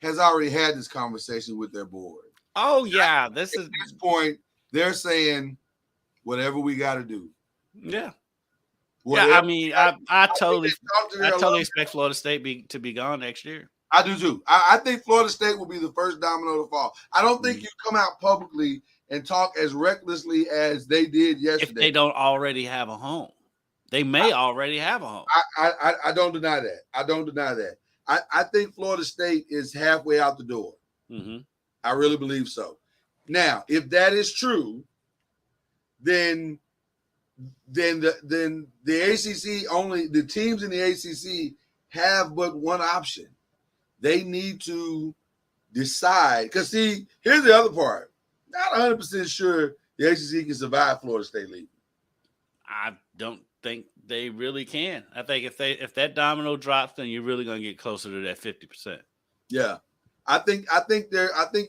has already had this conversation with their board. Oh yeah, at this point, they're saying whatever we got to do. Yeah. Yeah, I mean, I totally expect Florida State to be gone next year. I do too. I think Florida State will be the first domino to fall. I don't think you come out publicly and talk as recklessly as they did yesterday. If they don't already have a home, they may already have a home. I don't deny that. I think Florida State is halfway out the door. Mm-hmm. I really believe so. Now, if that is true, then the ACC only, the teams in the ACC have but one option. They need to decide, because see, here's the other part. Not 100% sure the ACC can survive Florida State leaving. I don't think they really can. I think if that domino drops, then you're really going to get closer to that 50%. Yeah, I think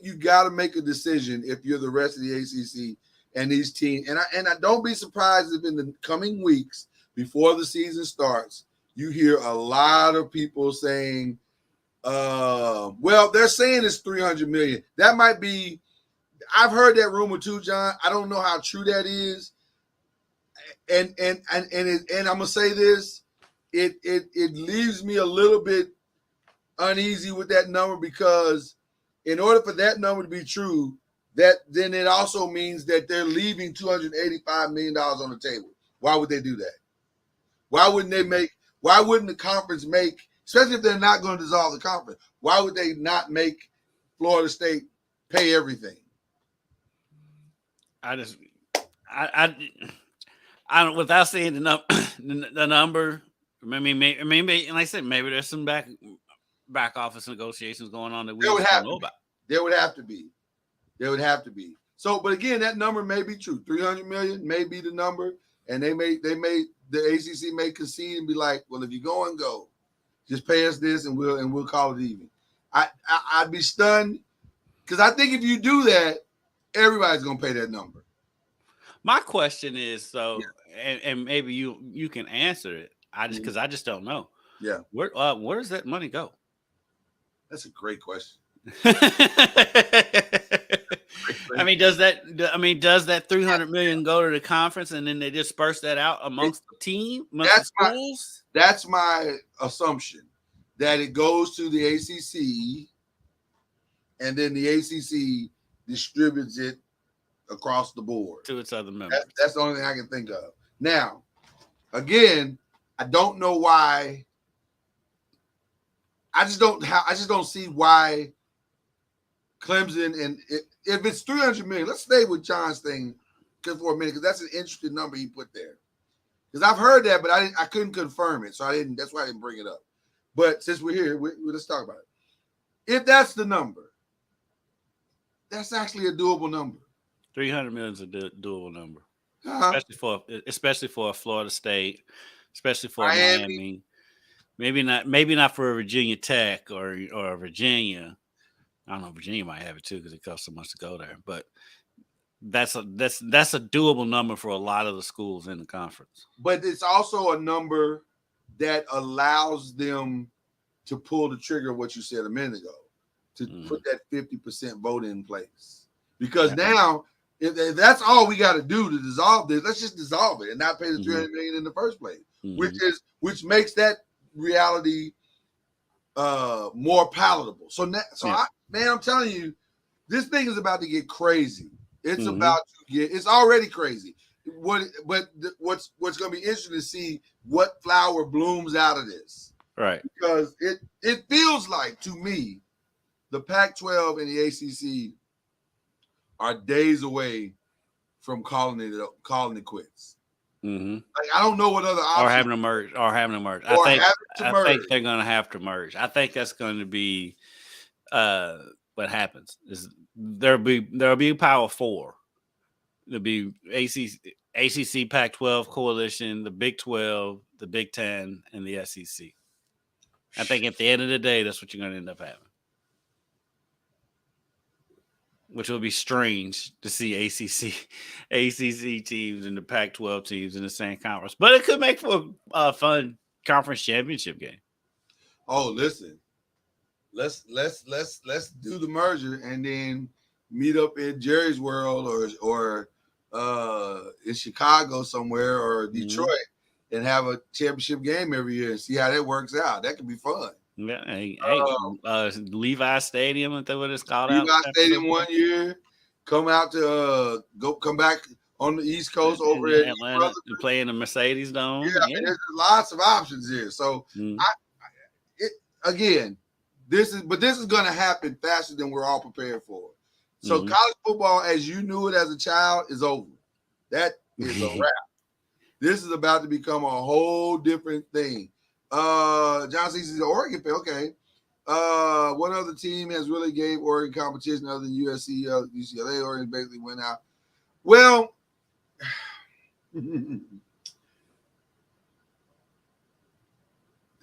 you got to make a decision if you're the rest of the ACC. And these teams, and I don't be surprised if in the coming weeks before the season starts, you hear a lot of people saying, well, they're saying it's $300 million. That might be, I've heard that rumor too, John. I don't know how true that is. And I'm gonna say this, it leaves me a little bit uneasy with that number, because in order for that number to be true, that then it also means that they're leaving $285 million on the table. Why would they do that? Why wouldn't the conference make, especially if they're not going to dissolve the conference, why would they not make Florida State pay everything? I don't, without seeing the number, maybe, and like I said, maybe there's some back office negotiations going on that we don't know about. There would have to be. So, but again, that number may be true. 300 million may be the number, and the ACC may concede and be like, well, if you go, just pay us this, and we'll call it even. I'd be stunned, because I think if you do that, everybody's gonna pay that number. My question is, and maybe you can answer it. Because I just don't know. Yeah. Where does that money go? That's a great question. I mean, does that 300 million go to the conference and then they disperse that out amongst the schools? That's my assumption, that it goes to the ACC, and then the ACC distributes it across the board to its other members. That's the only thing I can think of. Now, again, I don't know why. I just don't see why Clemson, and if it's 300 million, let's stay with John's thing for a minute, because that's an interesting number he put there. Because I've heard that, but I couldn't confirm it, so I didn't. That's why I didn't bring it up. But since we're here, let's talk about it. If that's the number, that's actually a doable number. 300 million is a doable number, especially for a Florida State, especially for Miami. Maybe not for a Virginia Tech or Virginia. I don't know. Virginia might have it too because it costs so much to go there. But that's a doable number for a lot of the schools in the conference. But it's also a number that allows them to pull the trigger of what you said a minute ago, to put that 50% vote in place. Because now, if that's all we got to do to dissolve this, let's just dissolve it and not pay the $300 million in the first place, which makes that reality more palatable. I'm telling you, this thing is about to get crazy. It's it's already crazy. What's going to be interesting to see what flower blooms out of this, right? Because it feels like, to me, the Pac-12 and the ACC are days away from calling it quits. Mm-hmm. Like, I don't know what other options. Or having to merge. I think they're going to have to merge. I think that's going to be what happens. Is there'll be Power Four. There'll be ACC, Pac-12 coalition, the Big 12, the Big 10, and the SEC. I think at the end of the day, that's what you're going to end up having. Which will be strange to see ACC teams and the Pac-12 teams in the same conference, but it could make for a fun conference championship game. Oh, listen, let's do the merger and then meet up in Jerry's World or in Chicago somewhere or Detroit and have a championship game every year and see how that works out. That could be fun. Yeah, Levi Stadium, what it's called. Levi Stadium 1 year. Come out to come back on the East Coast over at Atlanta and play in the Mercedes Dome. Yeah, I mean, there's lots of options here. So this is going to happen faster than we're all prepared for. So college football, as you knew it as a child, is over. That is a wrap. This is about to become a whole different thing. John sees the Oregon pick. Okay. What other team has really gave Oregon competition other than USC, UCLA? Oregon basically went out. Well,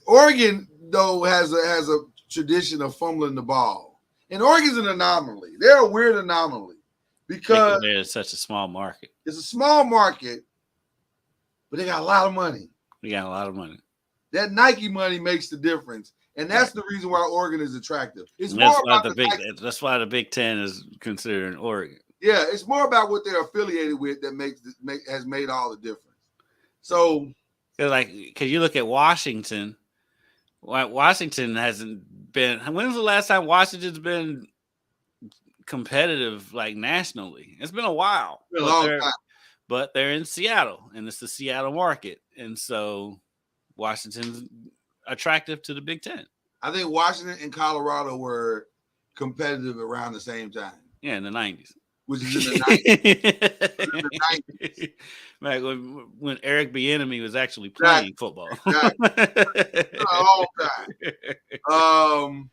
Oregon though has a tradition of fumbling the ball, and Oregon's an anomaly. They're a weird anomaly because it's such a small market. It's a small market, but they got a lot of money. That Nike money makes the difference, and that's the reason why Oregon is attractive. It's more about that's why the Big Ten is considered Oregon. Yeah, it's more about what they're affiliated with that has made all the difference. So, because you look at Washington, Washington hasn't been. When was the last time Washington's been competitive nationally? It's been a while. It's been a long time. But they're in Seattle, and it's the Seattle market, and so Washington's attractive to the Big Ten. I think Washington and Colorado were competitive around the same time. Yeah, in the 90s. Which is in the 90s. Like when Eric Bieniemy was actually playing football. Exactly. A long time.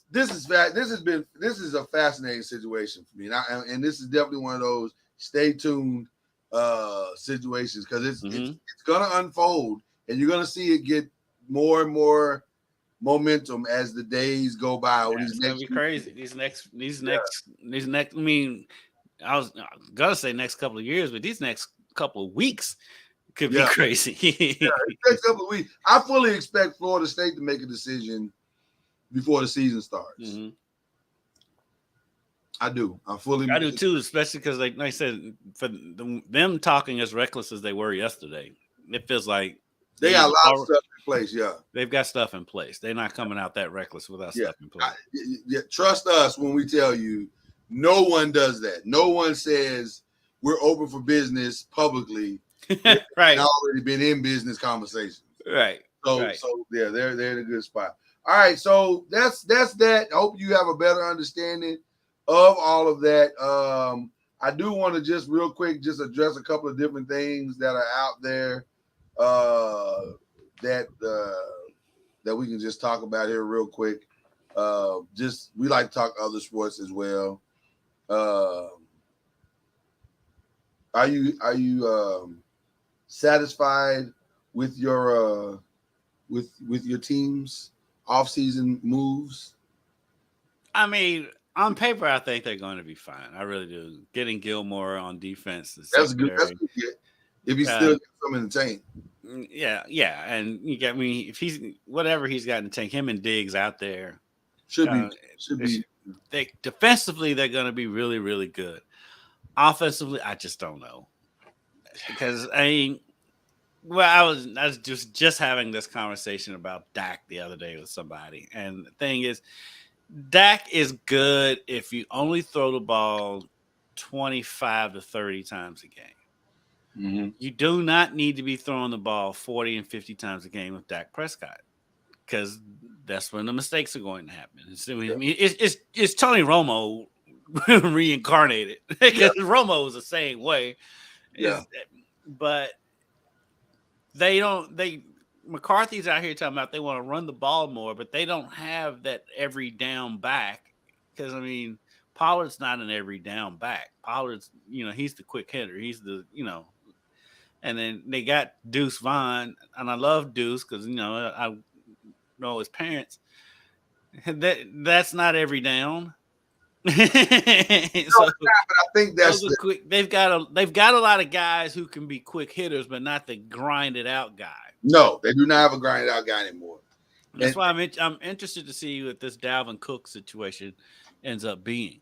This is a fascinating situation for me, and this is definitely one of those stay tuned situations because it's going to unfold, and you're going to see it get more and more momentum as the days go by. Yeah, it's going to be crazy. These next. I mean, I was gonna say next couple of years, but these next couple of weeks could be crazy. Next couple of weeks. I fully expect Florida State to make a decision before the season starts. I do. I do too, especially because, like I said, for them talking as reckless as they were yesterday, it feels like they got a lot of stuff in place. Yeah, they've got stuff in place. They're not coming out that reckless without stuff in place. Trust us when we tell you, no one does that. No one says we're open for business publicly. Right, already been in business conversations. Right. So yeah, they're in a good spot. All right, so that's that. I hope you have a better understanding of all of that. I do want to just real quick just address a couple of different things that are out there that we can just talk about here real quick. Just we like to talk other sports as well. Are you satisfied with your team's offseason moves? I mean, on paper, I think they're going to be fine. I really do. Getting Gilmore on defense is that's good. That's good. If he still gets some in the tank. Yeah, and you get me. If he's whatever he's got in the tank, him and Diggs out there should be. Defensively, they're going to be really, really good. Offensively, I just don't know, because I was just having this conversation about Dak the other day with somebody, and the thing is, Dak is good if you only throw the ball 25 to 30 times a game. Mm-hmm. You do not need to be throwing the ball 40 and 50 times a game with Dak Prescott, because that's when the mistakes are going to happen. It's Tony Romo reincarnated, because Romo was the same way. Yeah. But McCarthy's out here talking about they want to run the ball more, but they don't have that every down back, because I mean Pollard's not an every down back. Pollard's, he's the quick hitter. He's the, and then they got Deuce Vaughn, and I love Deuce because I know his parents. That's not every down. But I think that's quick. They've got a lot of guys who can be quick hitters, but not the grinded out guy. No, they do not have a grinded out guy anymore. That's why I'm interested to see what this Dalvin Cook situation ends up being,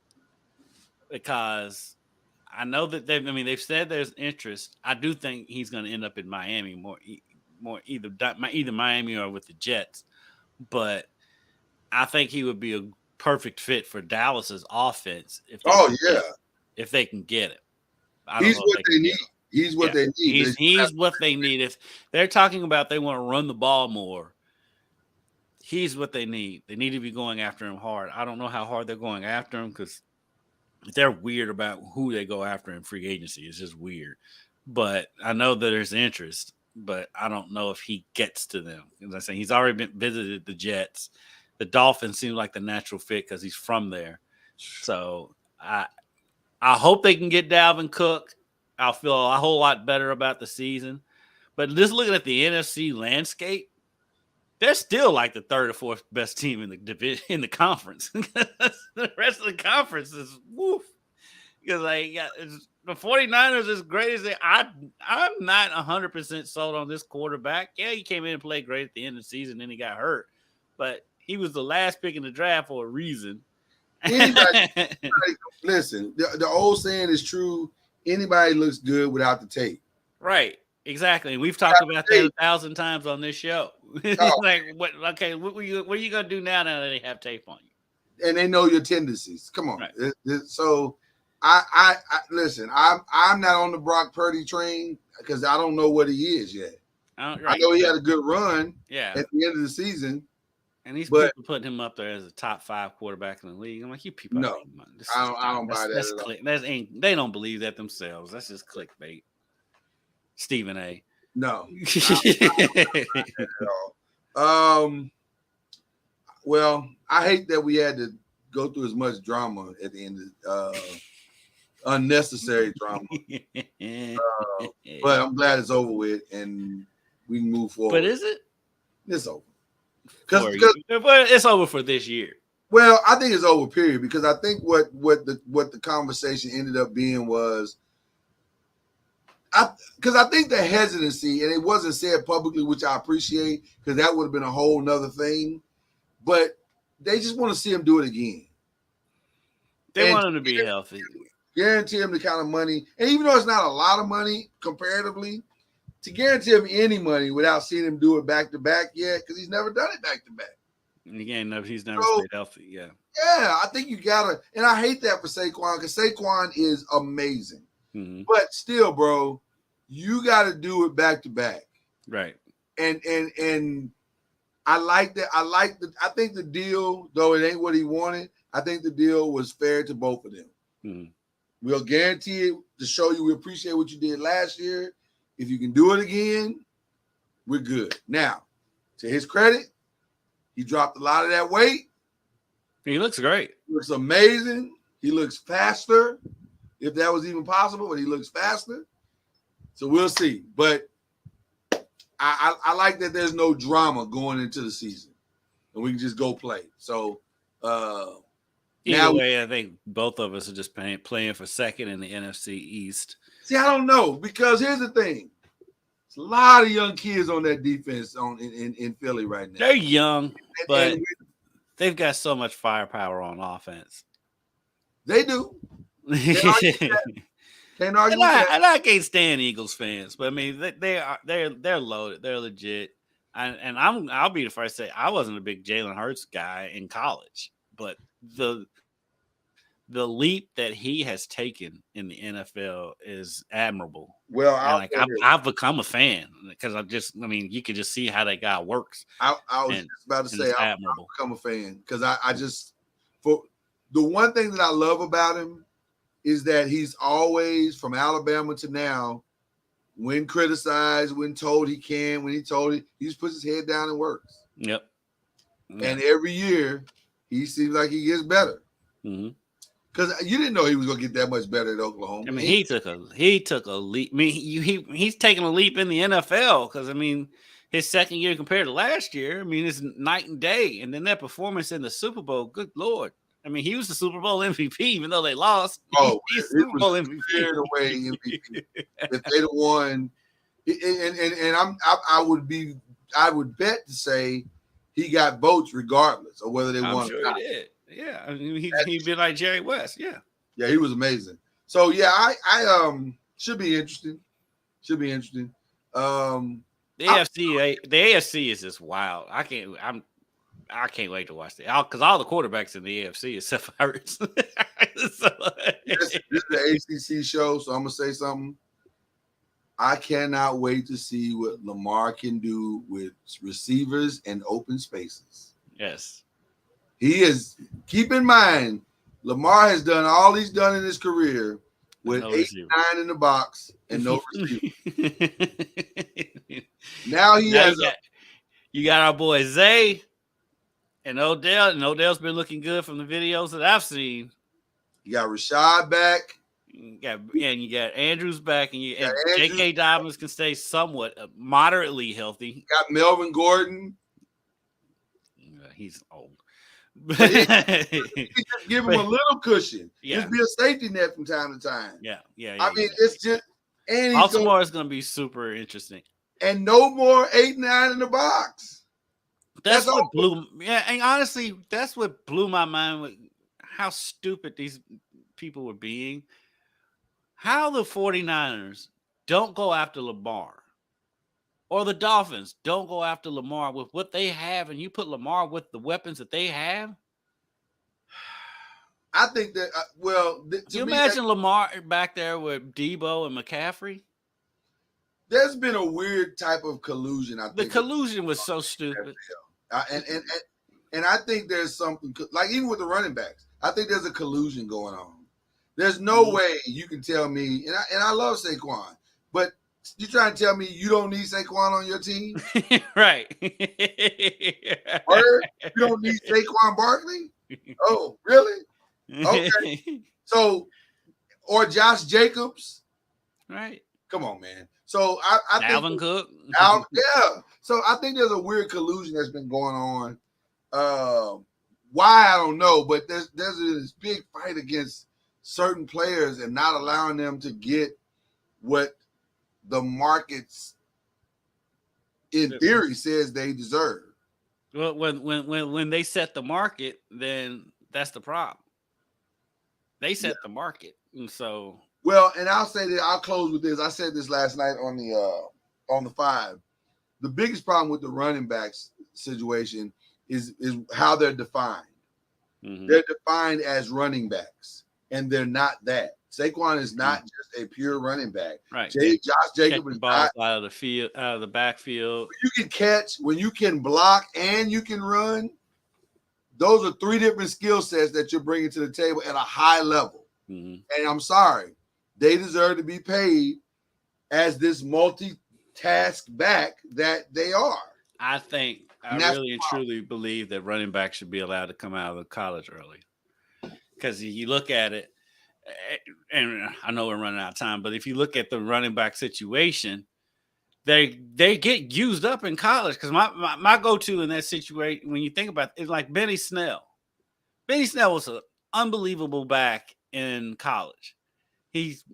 because I know that they've said there's interest. I do think he's going to end up in Miami more either Miami or with the Jets, but I think he would be a perfect fit for Dallas's offense if they can get him. He's what they need. He's what they need. He's what they need. If they're talking about they want to run the ball more, he's what they need. They need to be going after him hard. I don't know how hard they're going after him, because they're weird about who they go after in free agency. It's just weird. But I know that there's interest, but I don't know if he gets to them. As I say, he's already visited the Jets. The Dolphins seem like the natural fit because he's from there. So I hope they can get Dalvin Cook. I'll feel a whole lot better about the season. But just looking at the NFC landscape, they're still like the third or fourth best team in the division, in the conference. The rest of the conference is woof. Because the 49ers, as great as I'm not 100% sold on this quarterback. Yeah, he came in and played great at the end of the season, then he got hurt. But he was the last pick in the draft for a reason. Listen, the old saying is true. Anybody looks good without the tape. Right. Exactly. And we've talked about that 1,000 times on this show. What are you going to do now that they have tape on you? And they know your tendencies. Come on. Right. So I listen, I'm not on the Brock Purdy train because I don't know what he is yet. Right. I know he had a good run at the end of the season. And these people putting him up there as a top 5 quarterback in the league. I'm like, you people. No, I don't buy that. They don't believe that themselves. That's just clickbait. Stephen A. No. Well, I hate that we had to go through as much drama at the end of unnecessary drama. But I'm glad it's over with and we can move forward. But is it? It's over. But it's over for this year. Well, I think it's over, period, because I think what the conversation ended up being was because I think the hesitancy, and it wasn't said publicly, which I appreciate, because that would have been a whole nother thing, but they just want to see him do it again. They want him to be healthy. Guarantee him the kind of money, and even though it's not a lot of money comparatively, to guarantee him any money without seeing him do it back to back yet, because he's never done it back to back. Again, he's never stayed healthy. Yeah. Yeah, I think you gotta, and I hate that for Saquon because Saquon is amazing. Mm-hmm. But still, bro, you gotta do it back to back. Right. And I like that. I think the deal, though it ain't what he wanted, I think the deal was fair to both of them. Mm-hmm. We'll guarantee it to show you we appreciate what you did last year. If you can do it again, we're good. Now, to his credit, he dropped a lot of that weight. He looks great. He looks amazing. He looks faster, if that was even possible, but he looks faster. So we'll see. But I like that there's no drama going into the season, and we can just go play. So either way, I think both of us are just playing for second in the NFC East. See, I don't know, because here's the thing. There's a lot of young kids on that defense in Philly right now. They're young, but they've got so much firepower on offense. They do. Can't argue with that. And I can't stand Eagles fans, but I mean they're loaded. They're legit. And I'll be the first to say I wasn't a big Jalen Hurts guy in college, but the leap that he has taken in the NFL is admirable. Well, I've become a fan because you can just see how that guy works. I was just about to say I've become a fan because I just, for the one thing that I love about him is that he's always, from Alabama to now, when criticized, when told he can, when he told it, he just puts his head down and works. Yep. And every year he seems like he gets better. Mm-hmm. Because you didn't know he was going to get that much better at Oklahoma. I mean, he took a leap. I mean, he's taking a leap in the NFL because, I mean, his second year compared to last year, I mean, it's night and day. And then that performance in the Super Bowl, good Lord. I mean, he was the Super Bowl MVP, even though they lost. Oh, he's Super Bowl MVP. Away MVP. If they'd have won, and I would bet to say he got votes regardless of whether they won. I'm sure he did. Yeah, I mean, he'd be like Jerry West. Yeah, he was amazing. So yeah, I should be interesting. The AFC is just wild. I can't wait to watch it because all the quarterbacks in the AFC except for Hurts. This is the ACC show, so I'm gonna say something. I cannot wait to see what Lamar can do with receivers and open spaces. Yes. He is. Keep in mind, Lamar has done all he's done in his career with 8, 9 in the box and no receiver. Now you got our boy Zay and Odell. And Odell's been looking good from the videos that I've seen. You got Rashad back. You got Andrews back, and J.K. Dobbins can stay somewhat moderately healthy. You got Melvin Gordon. He's old. Give him a little cushion. Yeah. Just be a safety net from time to time. Yeah. I mean, it's just Baltimore is going to be super interesting. And no more 8, 9 in the box. That's what blew. Yeah, and honestly, that's what blew my mind with how stupid these people were being. How the 49ers don't go after Lamar, or the Dolphins don't go after Lamar with what they have, and you put Lamar with the weapons that they have. I think that, you imagine Lamar back there with Debo and McCaffrey? There's been a weird type of collusion. I think the collusion was so stupid. And I think there's something, like even with the running backs, I think there's a collusion going on. There's no way you can tell me, and I love Saquon, but you trying to tell me you don't need Saquon on your team? Right. Or you don't need Saquon Barkley? Oh, really? Okay. So, or Josh Jacobs? Right. Come on, man. So I think Alvin Cook. Yeah. So I think there's a weird collusion that's been going on. Why, I don't know, but there's this big fight against certain players and not allowing them to get what the markets in theory says they deserve. Well, when they set the market, then that's the problem. They set the market, and so well, and I'll say that I'll close with this. I said this last night on the 5. The biggest problem with the running backs situation is how they're defined. Mm-hmm. They're defined as running backs, and they're not that. Saquon is not just a pure running back. Right. Josh Jacobs is balls not, out of the field, out of the backfield. You can catch, when you can block and you can run. Those are 3 different skill sets that you're bringing to the table at a high level. Mm-hmm. And I'm sorry, they deserve to be paid as this multitask back that they are. I really and truly believe that running back should be allowed to come out of college early. Because if you look at it, and I know we're running out of time, but if you look at the running back situation, they get used up in college. Because my go-to in that situation, when you think about it, is like Benny Snell. Benny Snell was an unbelievable back in college. He's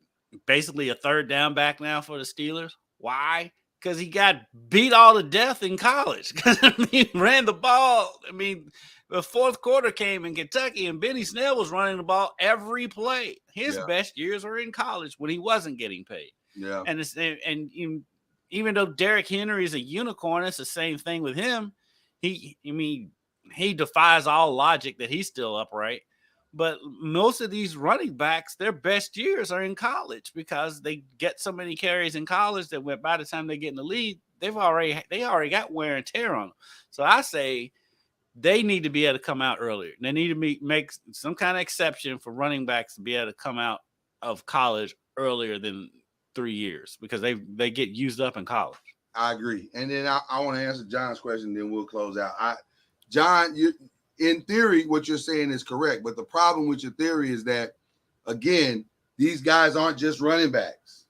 basically a third down back now for the Steelers. Why? Because he got beat all to death in college. He ran the ball. I mean, the fourth quarter came in Kentucky, and Benny Snell was running the ball every play. His best years were in college when he wasn't getting paid. Yeah, and even though Derrick Henry is a unicorn, it's the same thing with him. He defies all logic that he's still upright. But most of these running backs, their best years are in college because they get so many carries in college that by the time they get in the league, they already got wear and tear on them. So I say they need to be able to come out earlier. They need to make some kind of exception for running backs to be able to come out of college earlier than 3 years because they get used up in college. I agree. And then I want to answer John's question, then we'll close out. John, in theory, what you're saying is correct. But the problem with your theory is that, again, these guys aren't just running backs.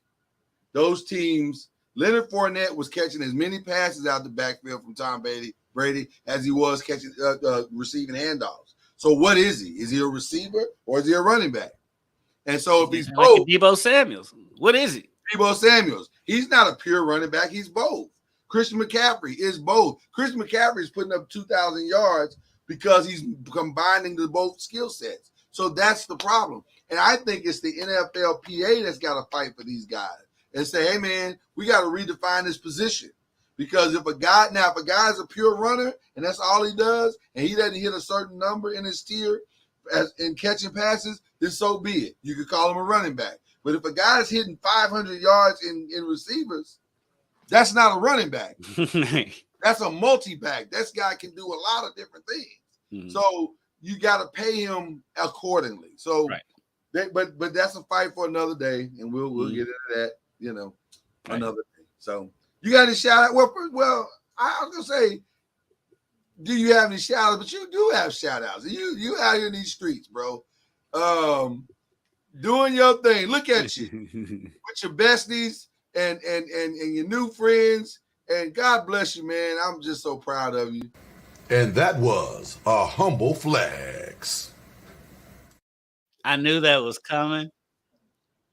Those teams, Leonard Fournette was catching as many passes out the backfield from Tom Brady as he was catching receiving handoffs. So what is he? Is he a receiver or is he a running back? And so if he's both. Like Deebo Samuels. What is he? Deebo Samuels. He's not a pure running back. He's both. Christian McCaffrey is both. Christian McCaffrey is putting up 2,000 yards because he's combining the both skill sets. So that's the problem. And I think it's the NFLPA that's got to fight for these guys and say, hey, man, we got to redefine this position. Because if a guy is a pure runner and that's all he does, and he doesn't hit a certain number in his tier in catching passes, then so be it. You could call him a running back. But if a guy's hitting 500 yards in receivers, that's not a running back. That's a multi-back. This guy can do a lot of different things. Mm-hmm. So you got to pay him accordingly. So, but that's a fight for another day, and we'll get into that, another day. So you got any shout out? Well, I was gonna say, do you have any shout outs? But you do have shout outs. You out here in these streets, bro. Doing your thing. Look at you with your besties and your new friends. And God bless you, man. I'm just so proud of you. And that was a humble flex. I knew that was coming,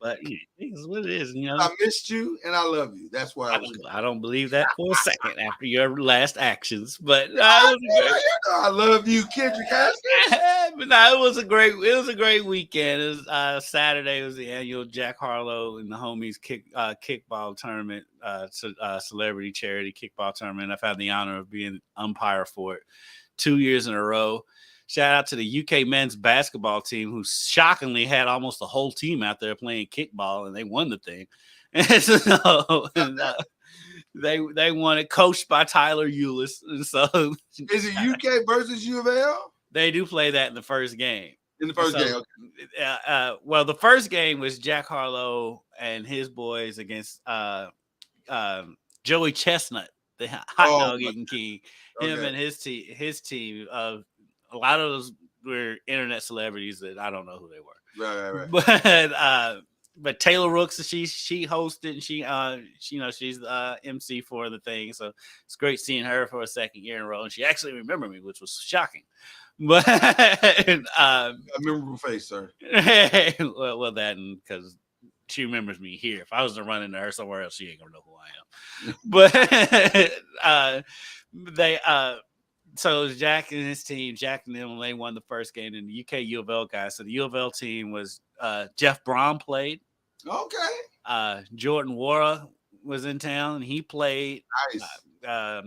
but it's what it is. I missed you and I love you. That's why I don't believe that for a second after your last actions. But I love you, Kendrick. But no, it was a great weekend. It was Saturday was the annual Jack Harlow and the homies kickball tournament, celebrity charity kickball tournament. I've had the honor of being umpire for it 2 years in a row. Shout out to the UK men's basketball team, who shockingly had almost the whole team out there playing kickball, and they won the thing. And so, they won it, coached by Tyler Eulis. And so, is it UK versus U of L? They do play that in the first game. In the first game, okay. Well, the first game was Jack Harlow and his boys against Joey Chestnut, the hot dog eating king. Okay. Him and his team of. A lot of those were internet celebrities that I don't know who they were. Right. But Taylor Rooks, she hosted, and she's the MC for the thing. So it's great seeing her for a second year in a row, and she actually remembered me, which was shocking. But a memorable face, sir. well, that and because she remembers me here. If I was to run into her somewhere else, she ain't gonna know who I am. But So it was Jack and his team. Jack and them, they won the first game, and the UK U of L guys. So the U of L team was Jeff Brom played. Okay. Jordan Wara was in town, and he played. Nice.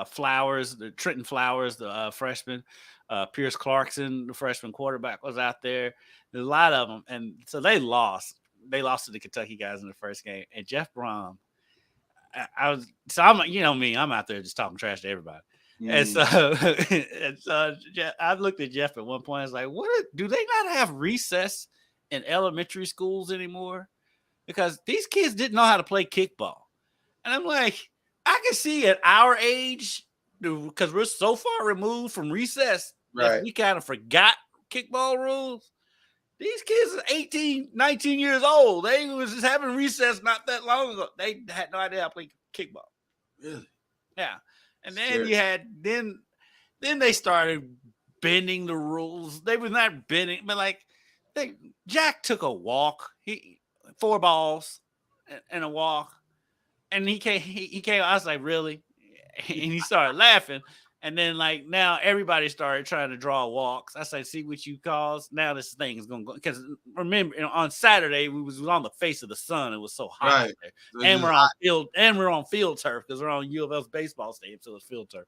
Flowers, the Trenton Flowers, the freshman. Pierce Clarkson, the freshman quarterback, was out there. There's a lot of them, and so they lost. They lost to the Kentucky guys in the first game. And Jeff Brom, I'm me, I'm out there just talking trash to everybody. And so I looked at Jeff at one point. I was like, do they not have recess in elementary schools anymore? Because these kids didn't know how to play kickball. And I'm like, I can see at our age, because we're so far removed from recess, that we kind of forgot kickball rules. These kids are 18, 19 years old. They was just having recess not that long ago. They had no idea how to play kickball. Really? Yeah. And then then they started bending the rules. They was not bending, but Jack took a walk. 4 balls and a walk. And he came. I was like, really? And he started laughing. And then now everybody started trying to draw walks. I said, see what you caused? Now this thing is going to go. Because remember, on Saturday, we was on the face of the sun. It was so hot out there. And we're on field turf because we're on U of L's baseball stadium, so it's field turf.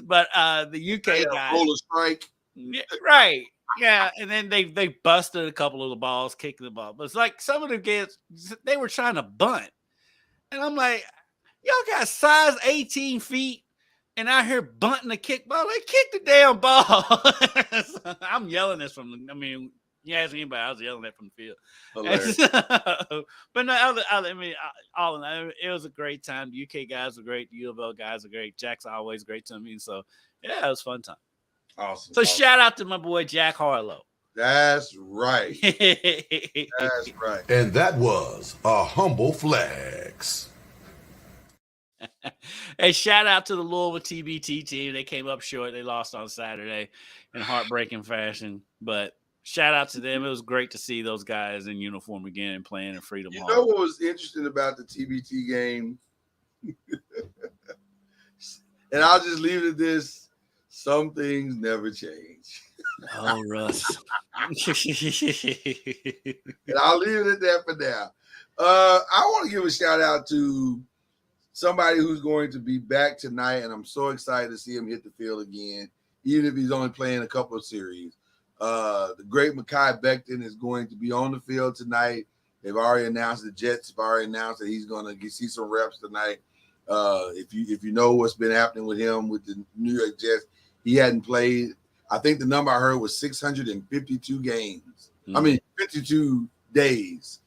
But the UK guys. Roller strike. Yeah, right. Yeah. And then they busted a couple of the balls, kicking the ball. But it's like some of the kids, they were trying to bunt. And I'm like, y'all got size 18 feet. And out here bunting the kickball, they kick the damn ball. I'm yelling this you ask anybody, I was yelling that from the field. But no, all in all, it was a great time. The UK guys were great. The U of L guys are great. Jack's always great to me. So, yeah, it was a fun time. Awesome. So, shout out to my boy, Jack Harlow. That's right. That's right. And that was a humble flex. Hey, shout out to the Louisville TBT team. They came up short. They lost on Saturday in heartbreaking fashion. But shout out to them. It was great to see those guys in uniform again and playing in Freedom Hall. You know what was interesting about the TBT game? And I'll just leave it at this. Some things never change. Oh, Russ. And I'll leave it at that for now. I want to give a shout out to somebody who's going to be back tonight, and I'm so excited to see him hit the field again, even if he's only playing a couple of series. The great Mekhi Becton is going to be on the field tonight. They've already announced, the Jets have already announced that he's going to see some reps tonight. If you know what's been happening with him with the New York Jets, he hadn't played. I think the number I heard was 652 games. 52 days.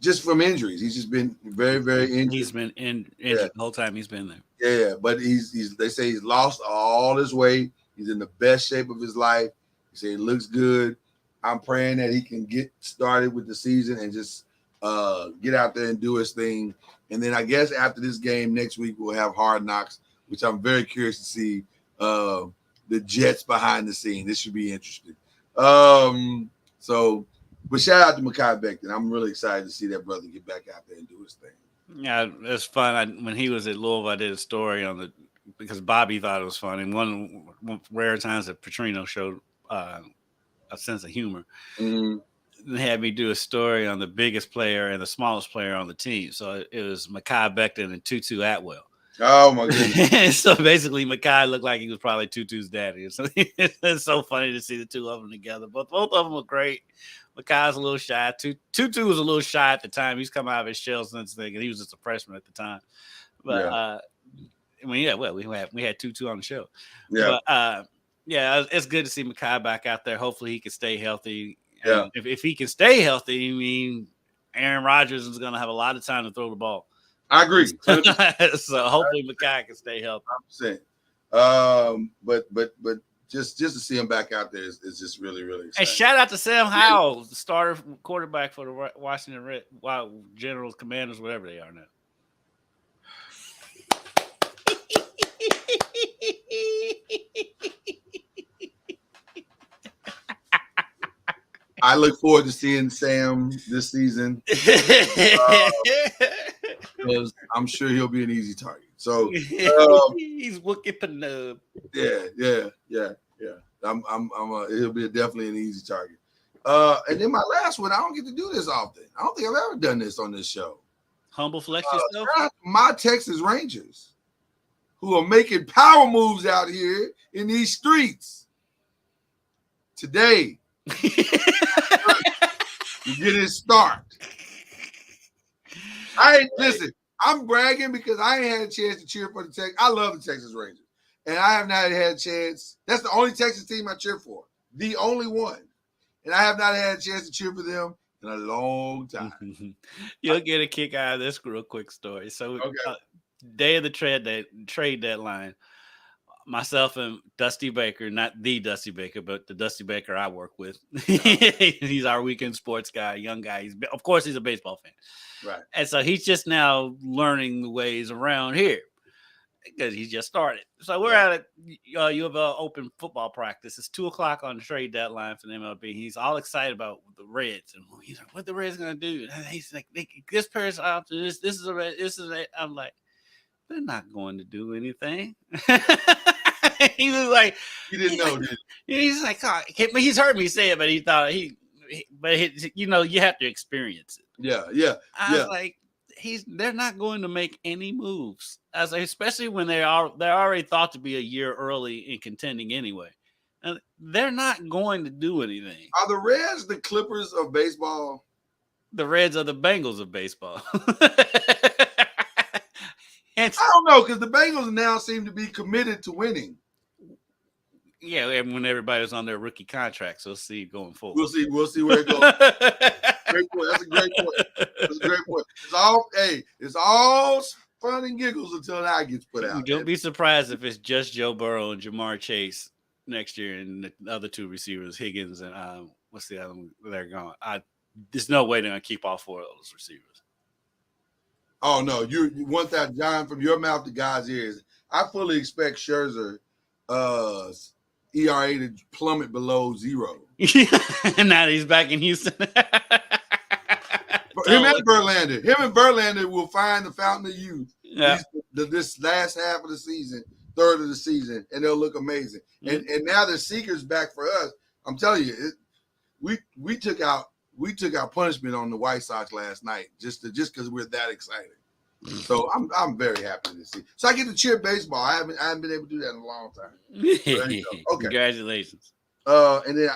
Just from injuries. He's just been very, very injured. He's been injured the whole time he's been there. Yeah, but they say he's lost all his weight. He's in the best shape of his life. They say he looks good. I'm praying that he can get started with the season and just get out there and do his thing. And then I guess after this game next week, we'll have Hard Knocks, which I'm very curious to see the Jets behind the scene. This should be interesting. But shout out to Mekhi Becton. I'm really excited to see that brother get back out there and do his thing. Yeah, it's fun. When he was at Louisville, I did a story because Bobby thought it was funny. One rare times that Petrino showed a sense of humor. They had me do a story on the biggest player and the smallest player on the team. So it was Mekhi Becton and Tutu Atwell. Oh, my goodness. So basically, Mekhi looked like he was probably Tutu's daddy. So it's so funny to see the two of them together. But both of them were great. Mekhi's a little shy. Tutu was a little shy at the time. He's come out of his shell since then. He was just a freshman at the time. But we had Tutu on the show. Yeah. But it's good to see Mekhi back out there. Hopefully he can stay healthy. Yeah. If he can stay healthy, Aaron Rodgers is going to have a lot of time to throw the ball. I agree. So hopefully Mekhi can stay healthy. 100%. But just to see him back out there is just really, really exciting. And shout out to Sam Howell, the starter quarterback for the Washington Generals, Commanders, whatever they are now. I look forward to seeing Sam this season because I'm sure he'll be an easy target. So he's Wookie Panub. Yeah. It'll be definitely an easy target. And then my last one, I don't get to do this often. I don't think I've ever done this on this show. Humble flex yourself. My Texas Rangers, who are making power moves out here in these streets today. You get his start. Listen. I'm bragging because I ain't had a chance to cheer for the Texas. I love the Texas Rangers, and I have not had a chance. That's the only Texas team I cheer for, the only one, and I have not had a chance to cheer for them in a long time. You'll get a kick out of this real quick story. So, day of the trade deadline, myself and Dusty Baker, not the Dusty Baker, but the Dusty Baker I work with. He's our weekend sports guy, young guy. Of course, he's a baseball fan. Right. And so he's just now learning the ways around here because he just started. So we're at a U of L open football practice. It's 2:00 on the trade deadline for the MLB. He's all excited about the Reds and he's like, "What the Reds gonna do?" And he's like, "This person after this. This is a Red. This is a." I'm like, "They're not going to do anything." He was like, "You didn't know, did you?" He's like, "Oh, he's heard me say it, but he thought you have to experience it." Yeah. I was like, they're not going to make any moves, especially when they're already thought to be a year early in contending anyway. And they're not going to do anything. Are the Reds the Clippers of baseball? The Reds are the Bengals of baseball. I don't know, because the Bengals now seem to be committed to winning. Yeah, and when everybody's on their rookie contracts, we'll see going forward. We'll see where it goes. Great point. That's a great point. It's all fun and giggles until that gets put out. Don't be surprised if it's just Joe Burrow and Jamar Chase next year, and the other two receivers, Higgins and what's the other one? They're gone. There's no way they're gonna keep all four of those receivers. Oh no, you want that, John, from your mouth to God's ears. I fully expect Scherzer ERA to plummet below 0. And now he's back in Houston. Him and Verlander will find the fountain of youth this last half of the season, third of the season, and they'll look amazing. Mm-hmm. And now the seeker's back for us. I'm telling you, we took out punishment on the White Sox last night just because we're that excited. So I'm very happy to see. So I get to cheer baseball. I haven't been able to do that in a long time. So okay. Congratulations. And then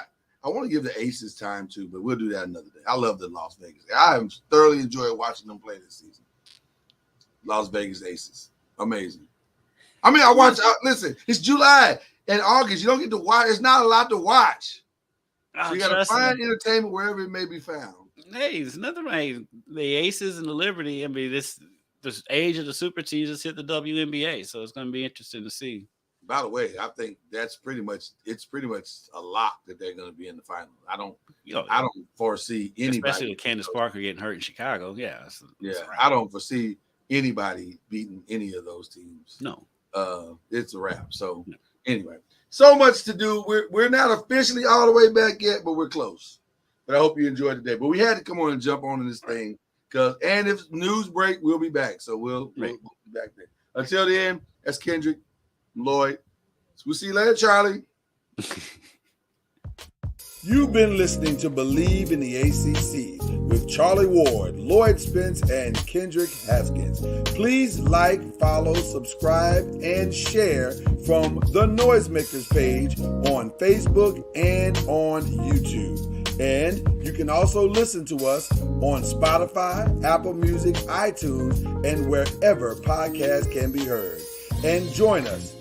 I want to give the Aces time too, but we'll do that another day. I love the Las Vegas. I have thoroughly enjoyed watching them play this season. Las Vegas Aces, amazing. I mean, listen, it's July and August. You don't get to watch. It's not a lot to watch. So you got to find entertainment wherever it may be found. Hey, there's nothing right. The Aces and the Liberty. I mean, this age of the super teams has hit the WNBA, so it's going to be interesting to see. By the way, I think it's pretty much a lock that they're going to be in the finals. I don't foresee anybody, especially with Candace Parker getting hurt in Chicago. I don't foresee anybody beating any of those teams. No, it's a wrap. So anyway, so much to do. We're not officially all the way back yet, but we're close. But I hope you enjoyed the day. But we had to come on and jump on this thing and if news break, we'll be back. So we'll be back there. Until then, that's Kendrick, Lloyd. So we'll see you later, Charlie. You've been listening to Believe in the ACC with Charlie Ward, Lloyd Spence, and Kendrick Haskins. Please like, follow, subscribe, and share from the Noisemakers page on Facebook and on YouTube. And you can also listen to us on Spotify, Apple Music, iTunes, and wherever podcasts can be heard. And join us